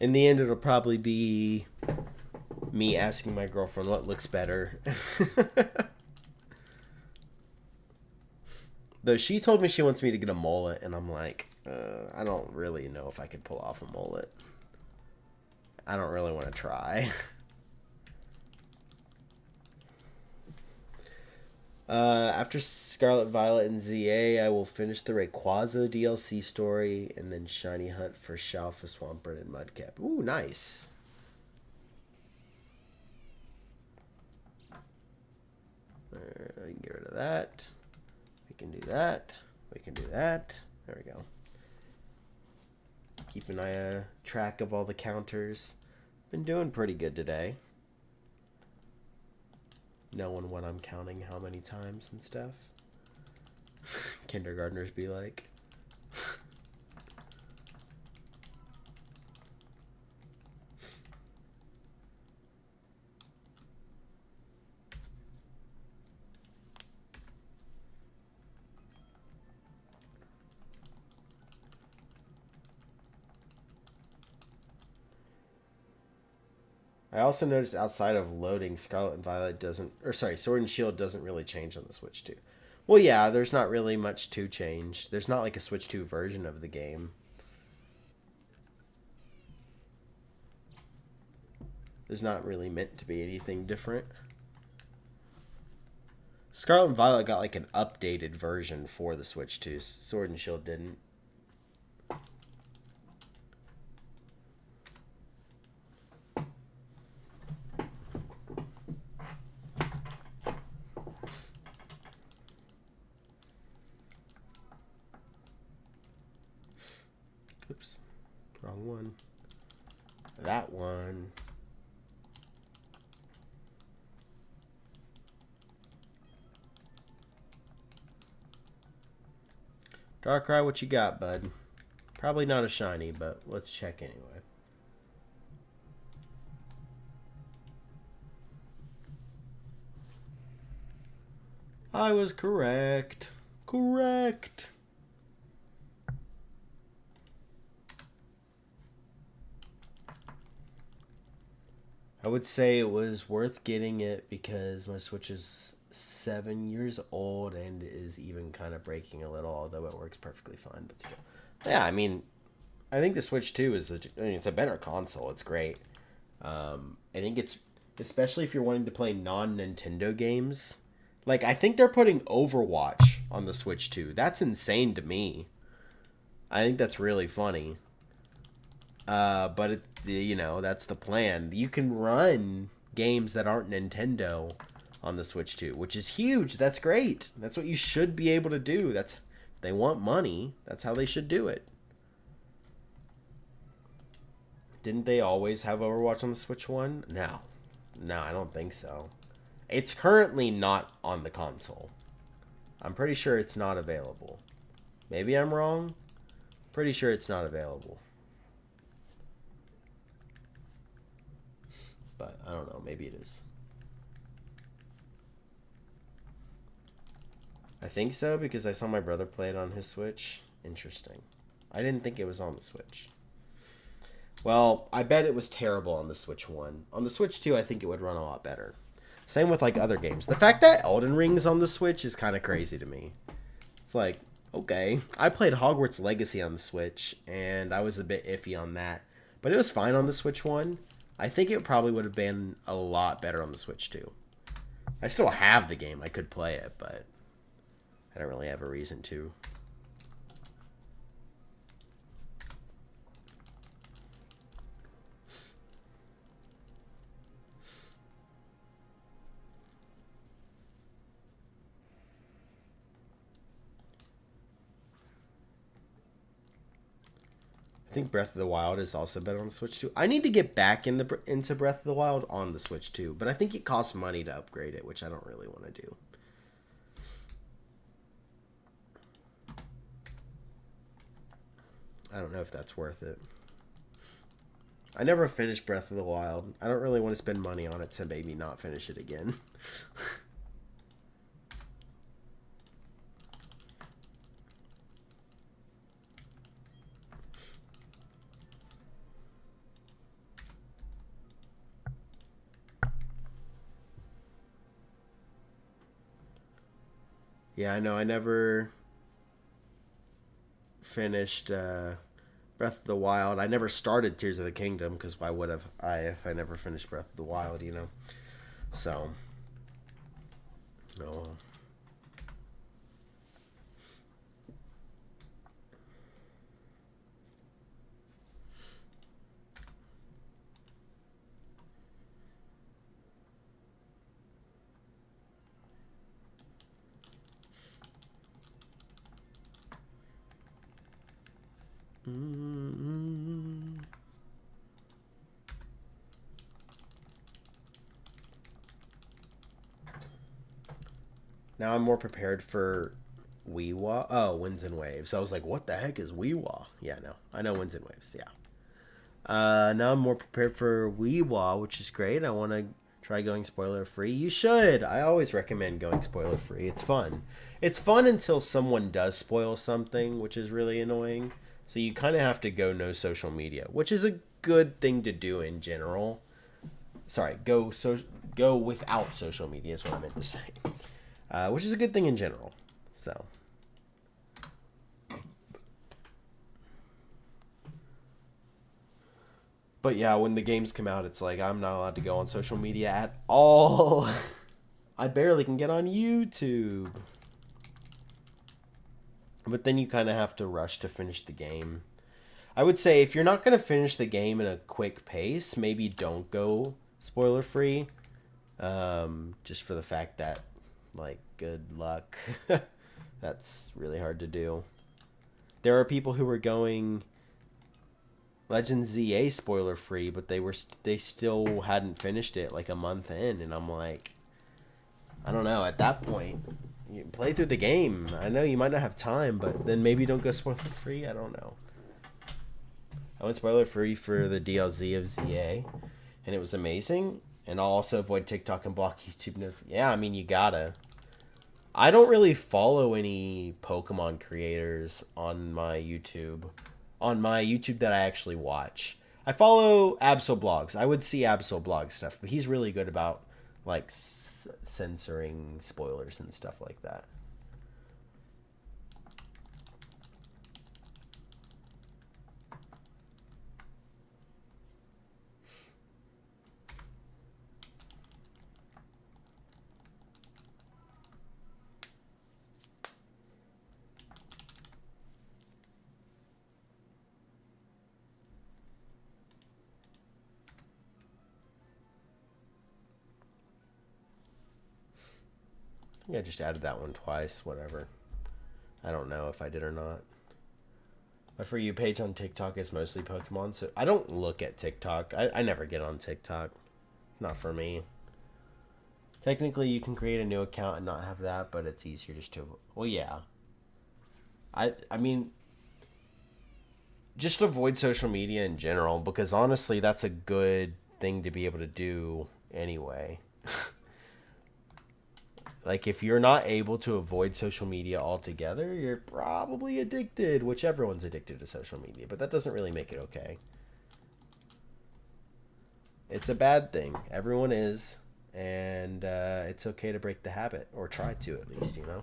In the end, it'll probably be me asking my girlfriend what looks better. Though she told me she wants me to get a mullet, and I'm like, I don't really know if I could pull off a mullet. I don't really want to try. After Scarlet Violet and ZA, I will finish the Rayquaza DLC story and then Shiny Hunt for Shalfa, Swampert, and Mudkip. Ooh, nice. We can get rid of that. We can do that. We can do that. There we go. Keeping track of all the counters. Been doing pretty good today. Knowing what I'm counting how many times and stuff. Kindergartners be like. I also noticed outside of loading, Scarlet and Violet doesn't, or sorry, Sword and Shield doesn't really change on the Switch 2. Well, yeah, there's not really much to change. There's not like a Switch 2 version of the game. There's not really meant to be anything different. Scarlet and Violet got like an updated version for the Switch 2. Sword and Shield didn't. Oops. Wrong one. That one. Darkrai, what you got, bud? Probably not a shiny, but let's check anyway. I was correct. Correct. I would say it was worth getting it because my Switch is 7 years old and is even kind of breaking a little, although it works perfectly fine. But still, yeah, I mean, I think the Switch 2 is it's a better console. It's great. I think it's especially if you're wanting to play non-Nintendo games. Like, I think they're putting Overwatch on the Switch 2. That's insane to me. I think that's really funny. But that's the plan. You can run games that aren't Nintendo on the Switch 2, which is huge. That's great. That's what you should be able to do. They want money. That's how they should do it. Didn't they always have Overwatch on the Switch 1? No, I don't think so. It's currently not on the console. I'm pretty sure it's not available. Maybe I'm wrong. Pretty sure it's not available. But I don't know. Maybe it is. I think so because I saw my brother play it on his Switch. Interesting. I didn't think it was on the Switch. Well, I bet it was terrible on the Switch 1. On the Switch 2, I think it would run a lot better. Same with like other games. The fact that Elden Ring's on the Switch is kind of crazy to me. It's like, okay. I played Hogwarts Legacy on the Switch, and I was a bit iffy on that. But it was fine on the Switch 1. I think it probably would have been a lot better on the Switch 2. I still have the game. I could play it, but I don't really have a reason to. I think Breath of the Wild is also better on the Switch 2. I need to get back into Breath of the Wild on the Switch 2, but I think it costs money to upgrade it, which I don't really want to do. I don't know if that's worth it. I never finished Breath of the Wild. I don't really want to spend money on it to maybe not finish it again. Yeah, I know. I never finished Breath of the Wild. I never started Tears of the Kingdom because why would have I if I never finished Breath of the Wild? So, oh well. Now I'm more prepared for Weewa. Oh, Winds and Waves. I was like, what the heck is Weewa? Yeah, no. I know Winds and Waves, yeah. Now I'm more prepared for Weewa, which is great. I want to try going spoiler free. You should. I always recommend going spoiler free. It's fun. It's fun until someone does spoil something, which is really annoying. So you kind of have to go no social media, which is a good thing to do in general. Sorry, go without social media is what I meant to say, which is a good thing in general. So. But yeah, when the games come out, it's like I'm not allowed to go on social media at all. I barely can get on YouTube. But then you kind of have to rush to finish the game. I would say if you're not going to finish the game in a quick pace, maybe don't go spoiler free. Just for the fact that, like, good luck. That's really hard to do. There are people who were going Legend ZA spoiler free, but they still hadn't finished it like a month in, and I'm like, I don't know. At that point, you play through the game. I know you might not have time, but then maybe don't go spoiler free. I don't know. I went spoiler free for the DLZ of ZA, and it was amazing. And I'll also avoid TikTok and block YouTube. Yeah, I mean, you gotta. I don't really follow any Pokemon creators on my YouTube. On my YouTube that I actually watch. I follow Absol I would see Absol stuff, but he's really good about like censoring spoilers and stuff like that. I think I just added that one twice, whatever. I don't know if I did or not. My For You page on TikTok is mostly Pokemon, so I don't look at TikTok. I never get on TikTok. Not for me. Technically, you can create a new account and not have that, but it's easier just to... Well, yeah. I mean, just avoid social media in general, because honestly, that's a good thing to be able to do anyway. Like, if you're not able to avoid social media altogether, you're probably addicted, which everyone's addicted to social media, but that doesn't really make it okay. It's a bad thing. Everyone is, and it's okay to break the habit, or try to at least, you know?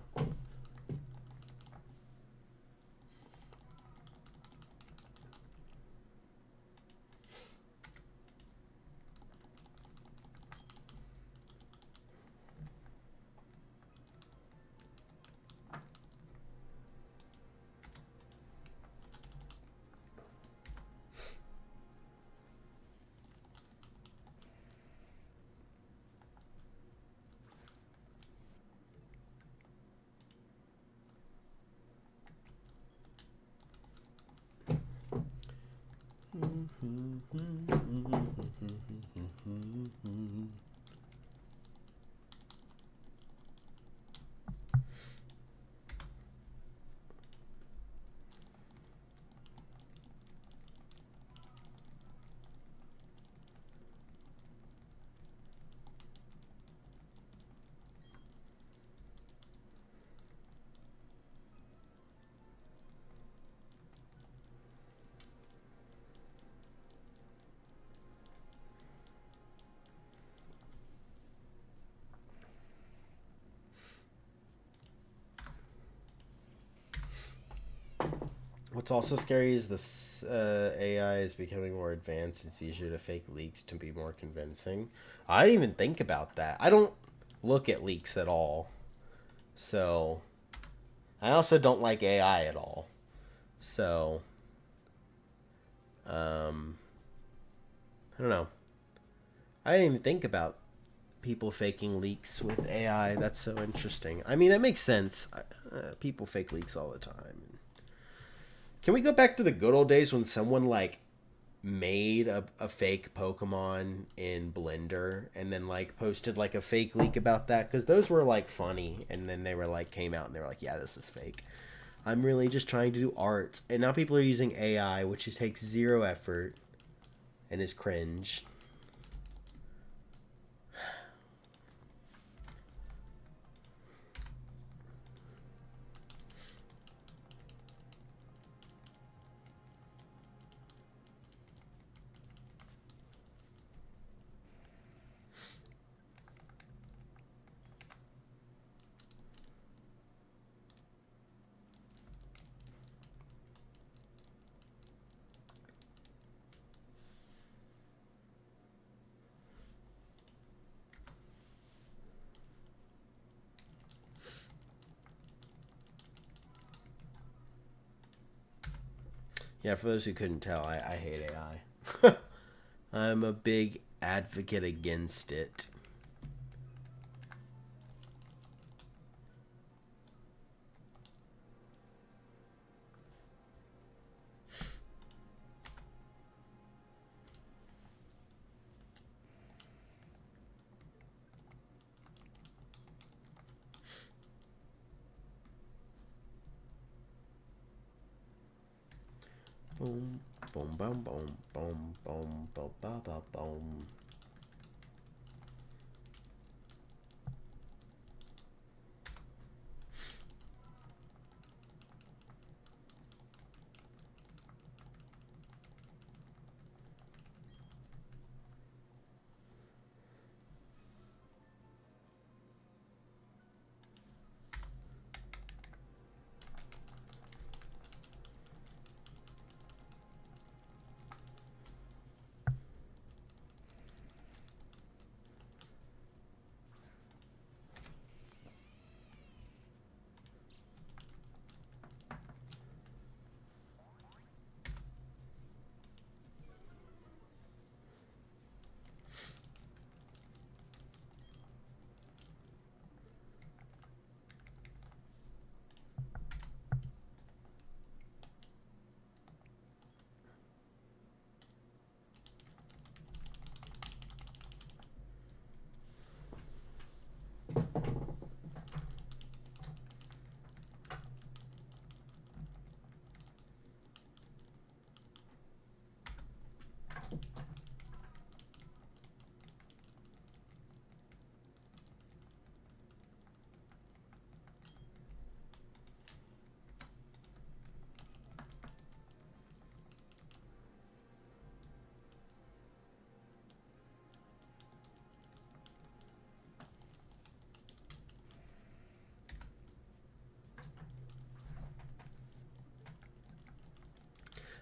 What's also scary is this AI is becoming more advanced. It's easier to fake leaks to be more convincing. I didn't even think about that. I don't look at leaks at all. So, I also don't like AI at all. So, I don't know. I didn't even think about people faking leaks with AI. That's so interesting. I mean, that makes sense. People fake leaks all the time. Can we go back to the good old days when someone like made a fake Pokemon in Blender and then like posted like a fake leak about that, because those were like funny, and then they were like came out and they were like, yeah, this is fake. I'm really just trying to do art, and now people are using AI, which just takes zero effort and is cringe. Yeah, for those who couldn't tell, I hate AI. I'm a big advocate against it. Boom, boom, boom, boom, boom, boom, boom, boom, boom, boom.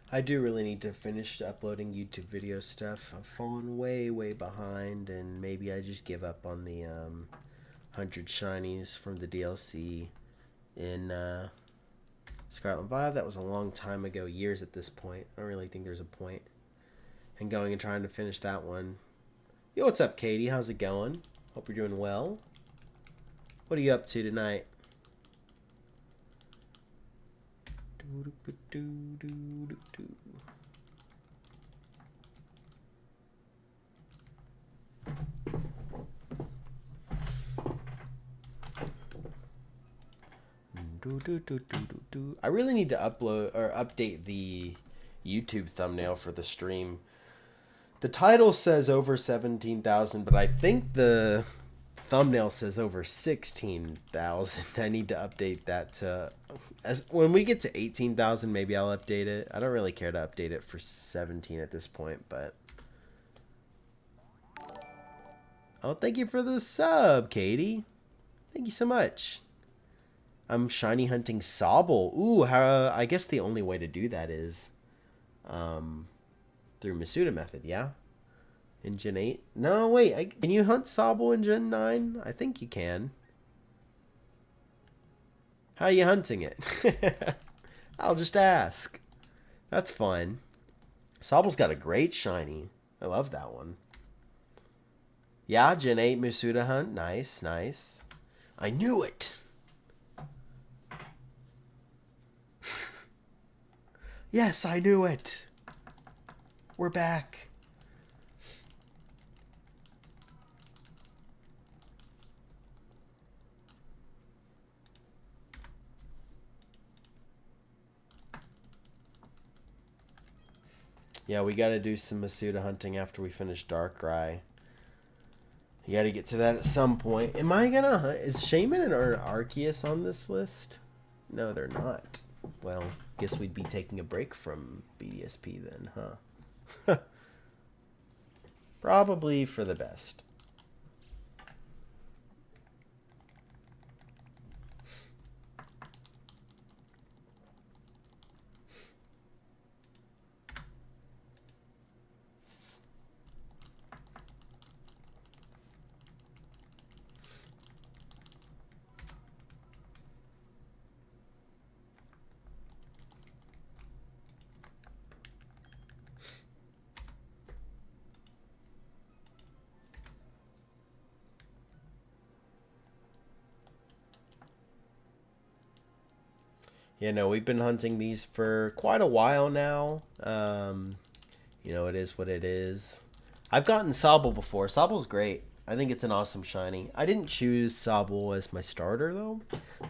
I do really need to finish uploading YouTube video stuff. I've fallen way, way behind, and maybe I just give up on the 100 shinies from the DLC in Scarlet and Violet. That was a long time ago, years at this point. I don't really think there's a point in going and trying to finish that one. Yo, what's up, Katie? How's it going? Hope you're doing well. What are you up to tonight? I really need to upload or update the YouTube thumbnail for the stream. The title says over 17,000, but I think the thumbnail says over 16,000. I need to update that to when we get to 18,000, maybe I'll update it. I don't really care to update it for 17 at this point, but oh, thank you for the sub, Katie. Thank you so much. I'm shiny hunting Sobble. Ooh, I guess the only way to do that is through Masuda method, yeah? In Gen 8? No, wait. Can you hunt Sobble in Gen 9? I think you can. How are you hunting it? I'll just ask. That's fun. Sobble's got a great shiny. I love that one. Yeah, Gen 8 Masuda hunt. Nice, nice. I knew it! Yes, I knew it! We're back. Yeah, we got to do some Masuda hunting after we finish Darkrai. You got to get to that at some point. Am I going to hunt? Is Shaman and Arceus on this list? No, they're not. Well, guess we'd be taking a break from BDSP then, huh? Probably for the best. Yeah, no, we've been hunting these for quite a while now. It is what it is. I've gotten Sobble before. Sobble's great. I think it's an awesome shiny. I didn't choose Sobble as my starter, though.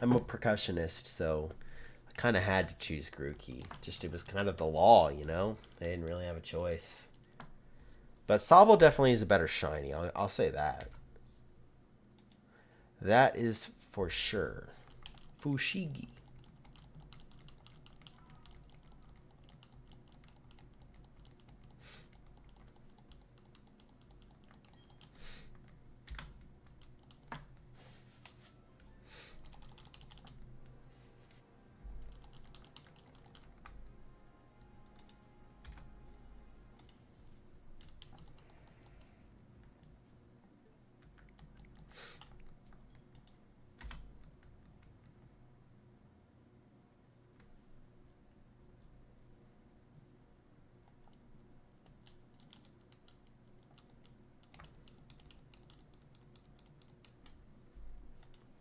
I'm a percussionist, so I kind of had to choose Grookey. Just it was kind of the law, you know? They didn't really have a choice. But Sobble definitely is a better shiny. I'll say that. That is for sure. Fushigi.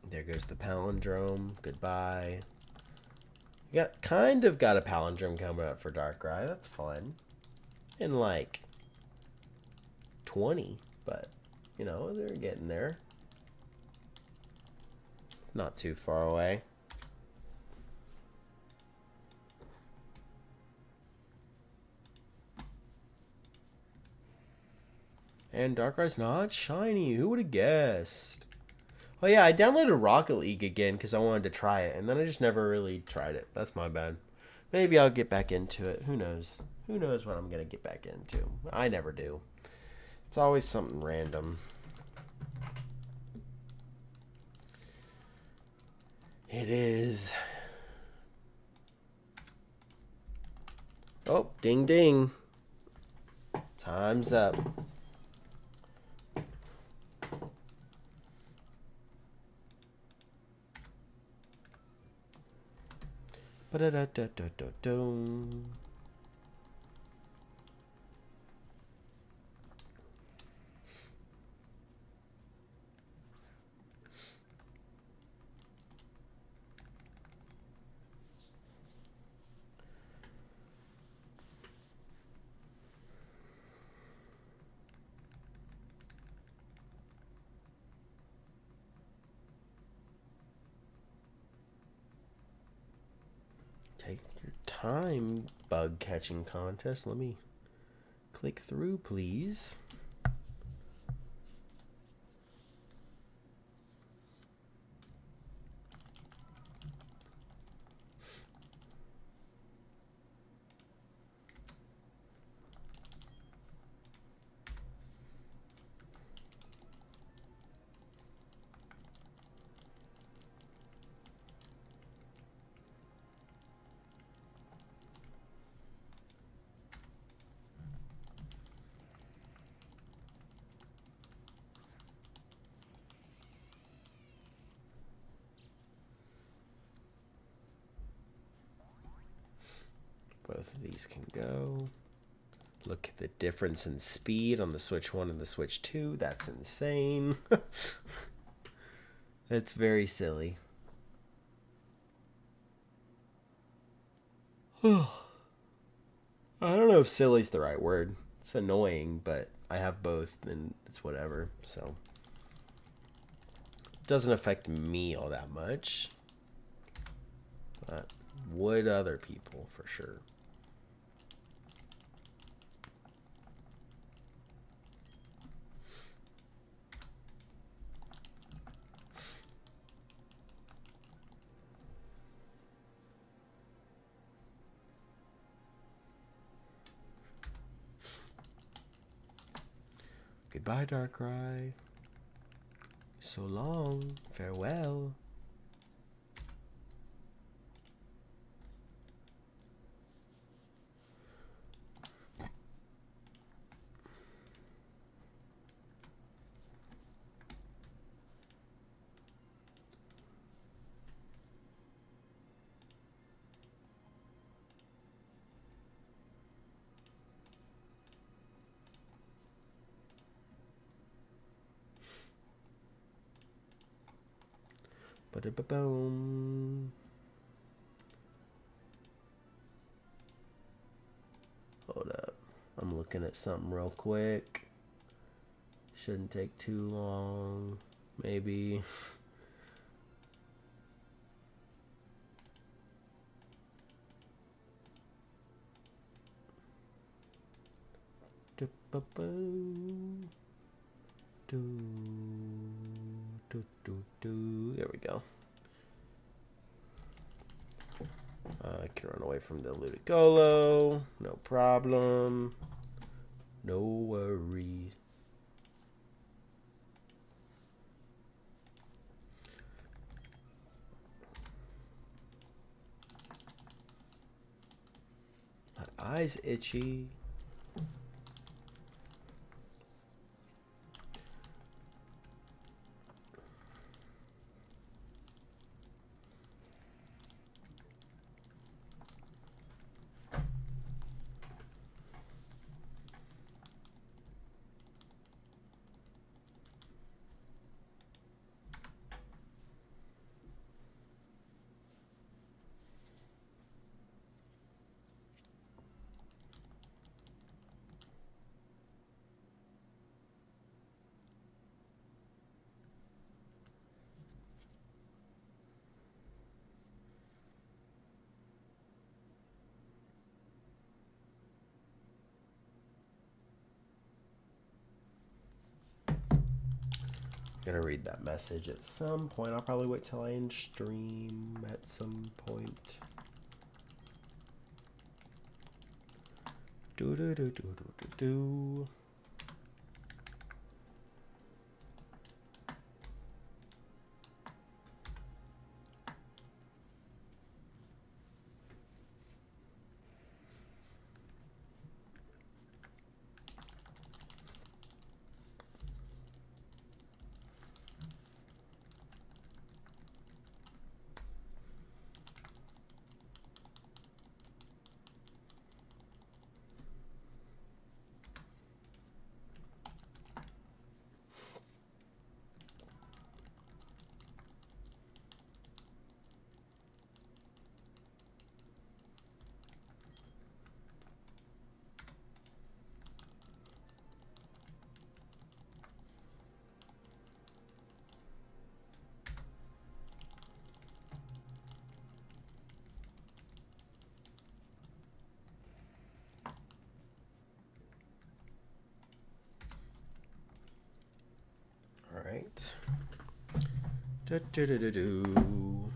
There goes the palindrome. Goodbye. You got a palindrome coming up for Darkrai. That's fun. In like 20, but they're getting there. Not too far away. And Darkrai's not shiny. Who would have guessed? Oh yeah, I downloaded Rocket League again because I wanted to try it, and then I just never really tried it. That's my bad. Maybe I'll get back into it. Who knows? Who knows what I'm gonna get back into? I never do. It's always something random. It is. Oh, ding ding. Time's up. Ba-da-da-da-da-da-dum. Take your time, bug catching contest. Let me click through, please. Both of these can go. Look at the difference in speed on the Switch 1 and the Switch 2. That's insane. That's very silly. I don't know if silly's the right word. It's annoying, but I have both, and it's whatever. So it doesn't affect me all that much, but would other people for sure. Goodbye, Darkrai. So long. Farewell. Ba-da-ba-boom. Hold up. I'm looking at something real quick. Shouldn't take too long. Maybe. There we go. I can run away from the Ludicolo. No problem. No worries. My eyes itchy. Gonna read that message at some point. I'll probably wait till I end stream at some point. Do do do do do do do. All right. Do do do do do.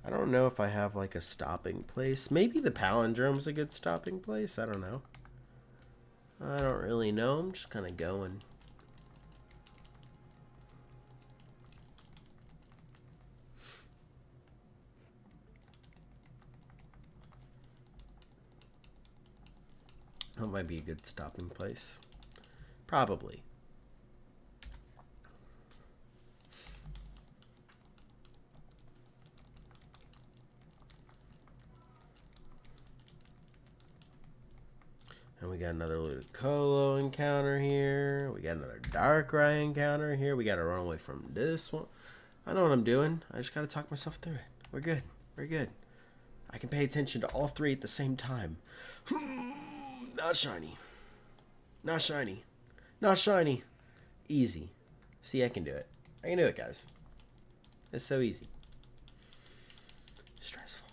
I don't know if I have like a stopping place. Maybe the palindrome's a good stopping place. I don't know. I don't really know. I'm just kind of going. That might be a good stopping place. Probably. And we got another Ludicolo encounter here. We got another Darkrai encounter here. We got to run away from this one. I know what I'm doing. I just got to talk myself through it. We're good. We're good. I can pay attention to all three at the same time. Not shiny. Not shiny. Not shiny. Easy. See, I can do it. I can do it, guys. It's so easy. Stressful.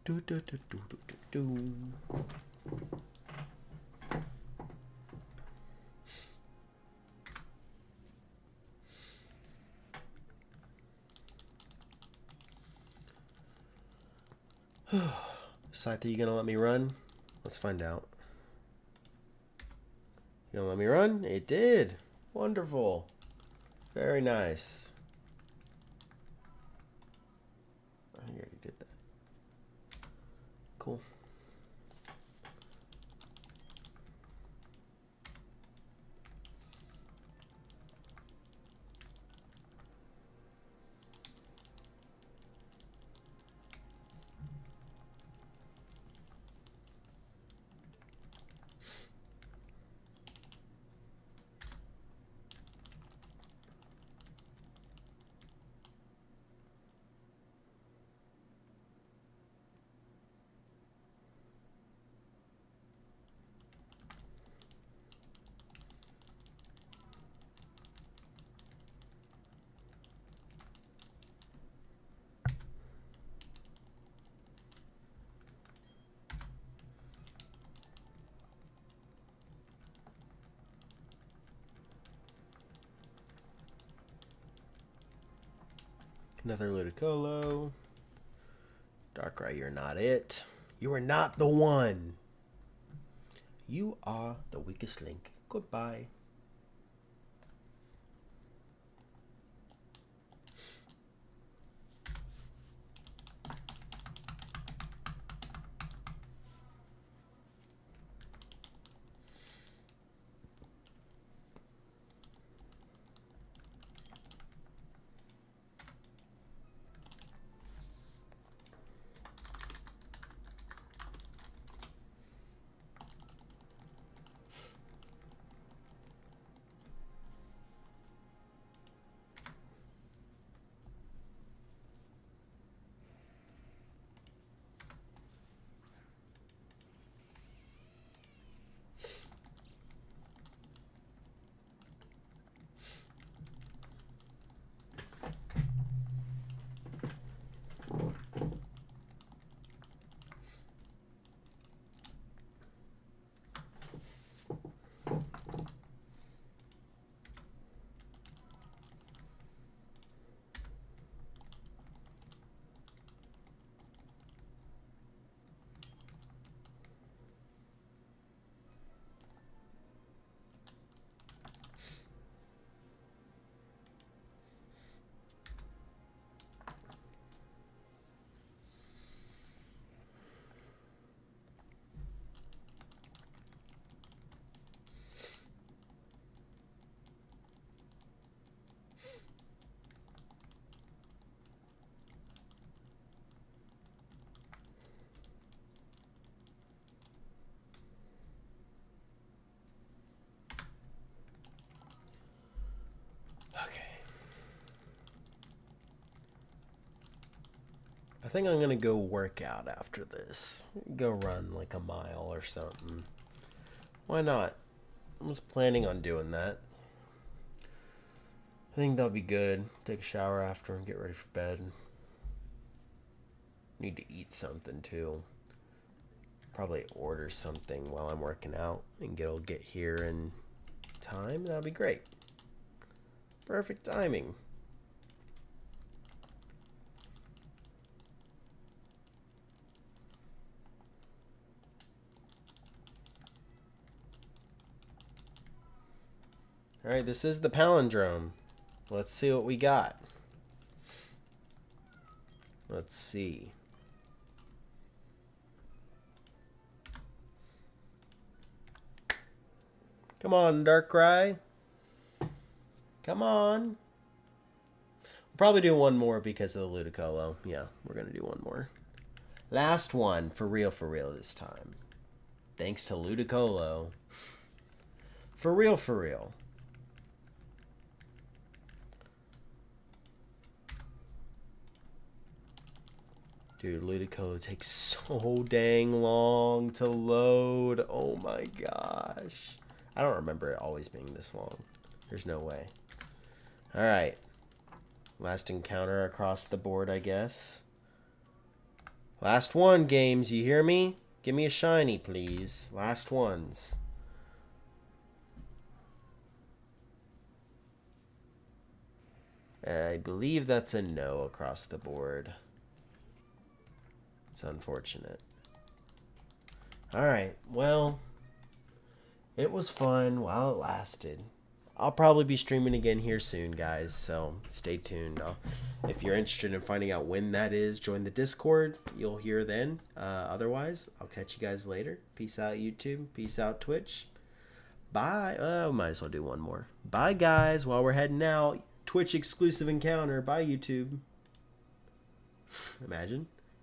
Do, do, do, do, do, do, do. Scyther, you gonna let me run? Let's find out. You gonna let me run? It did. Wonderful. Very nice. I already did that. Cool. Another Ludicolo. Darkrai, you're not it. You are not the one. You are the weakest link. Goodbye. I think I'm gonna go work out after this. Go run like a mile or something. Why not? I was planning on doing that. I think that'll be good. Take a shower after and get ready for bed. Need to eat something too. Probably order something while I'm working out and it'll get here in time. That'll be great. Perfect timing. Alright, this is the palindrome. Let's see what we got. Let's see. Come on, Darkrai. Come on. We'll probably do one more because of the Ludicolo. Yeah, we're going to do one more. Last one, for real this time. Thanks to Ludicolo. For real, for real. Dude, Ludicolo takes so dang long to load. Oh my gosh. I don't remember it always being this long. There's no way. Alright. Last encounter across the board, I guess. Last one, games. You hear me? Give me a shiny, please. Last ones. I believe that's a no across the board. It's unfortunate. Alright, well, it was fun while it lasted. I'll probably be streaming again here soon, guys, so stay tuned. If you're interested in finding out when that is, join the Discord. You'll hear then. Otherwise, I'll catch you guys later. Peace out, YouTube. Peace out, Twitch. Bye. Might as well do one more. Bye, guys. While we're heading out, Twitch exclusive encounter. Bye, YouTube. Imagine.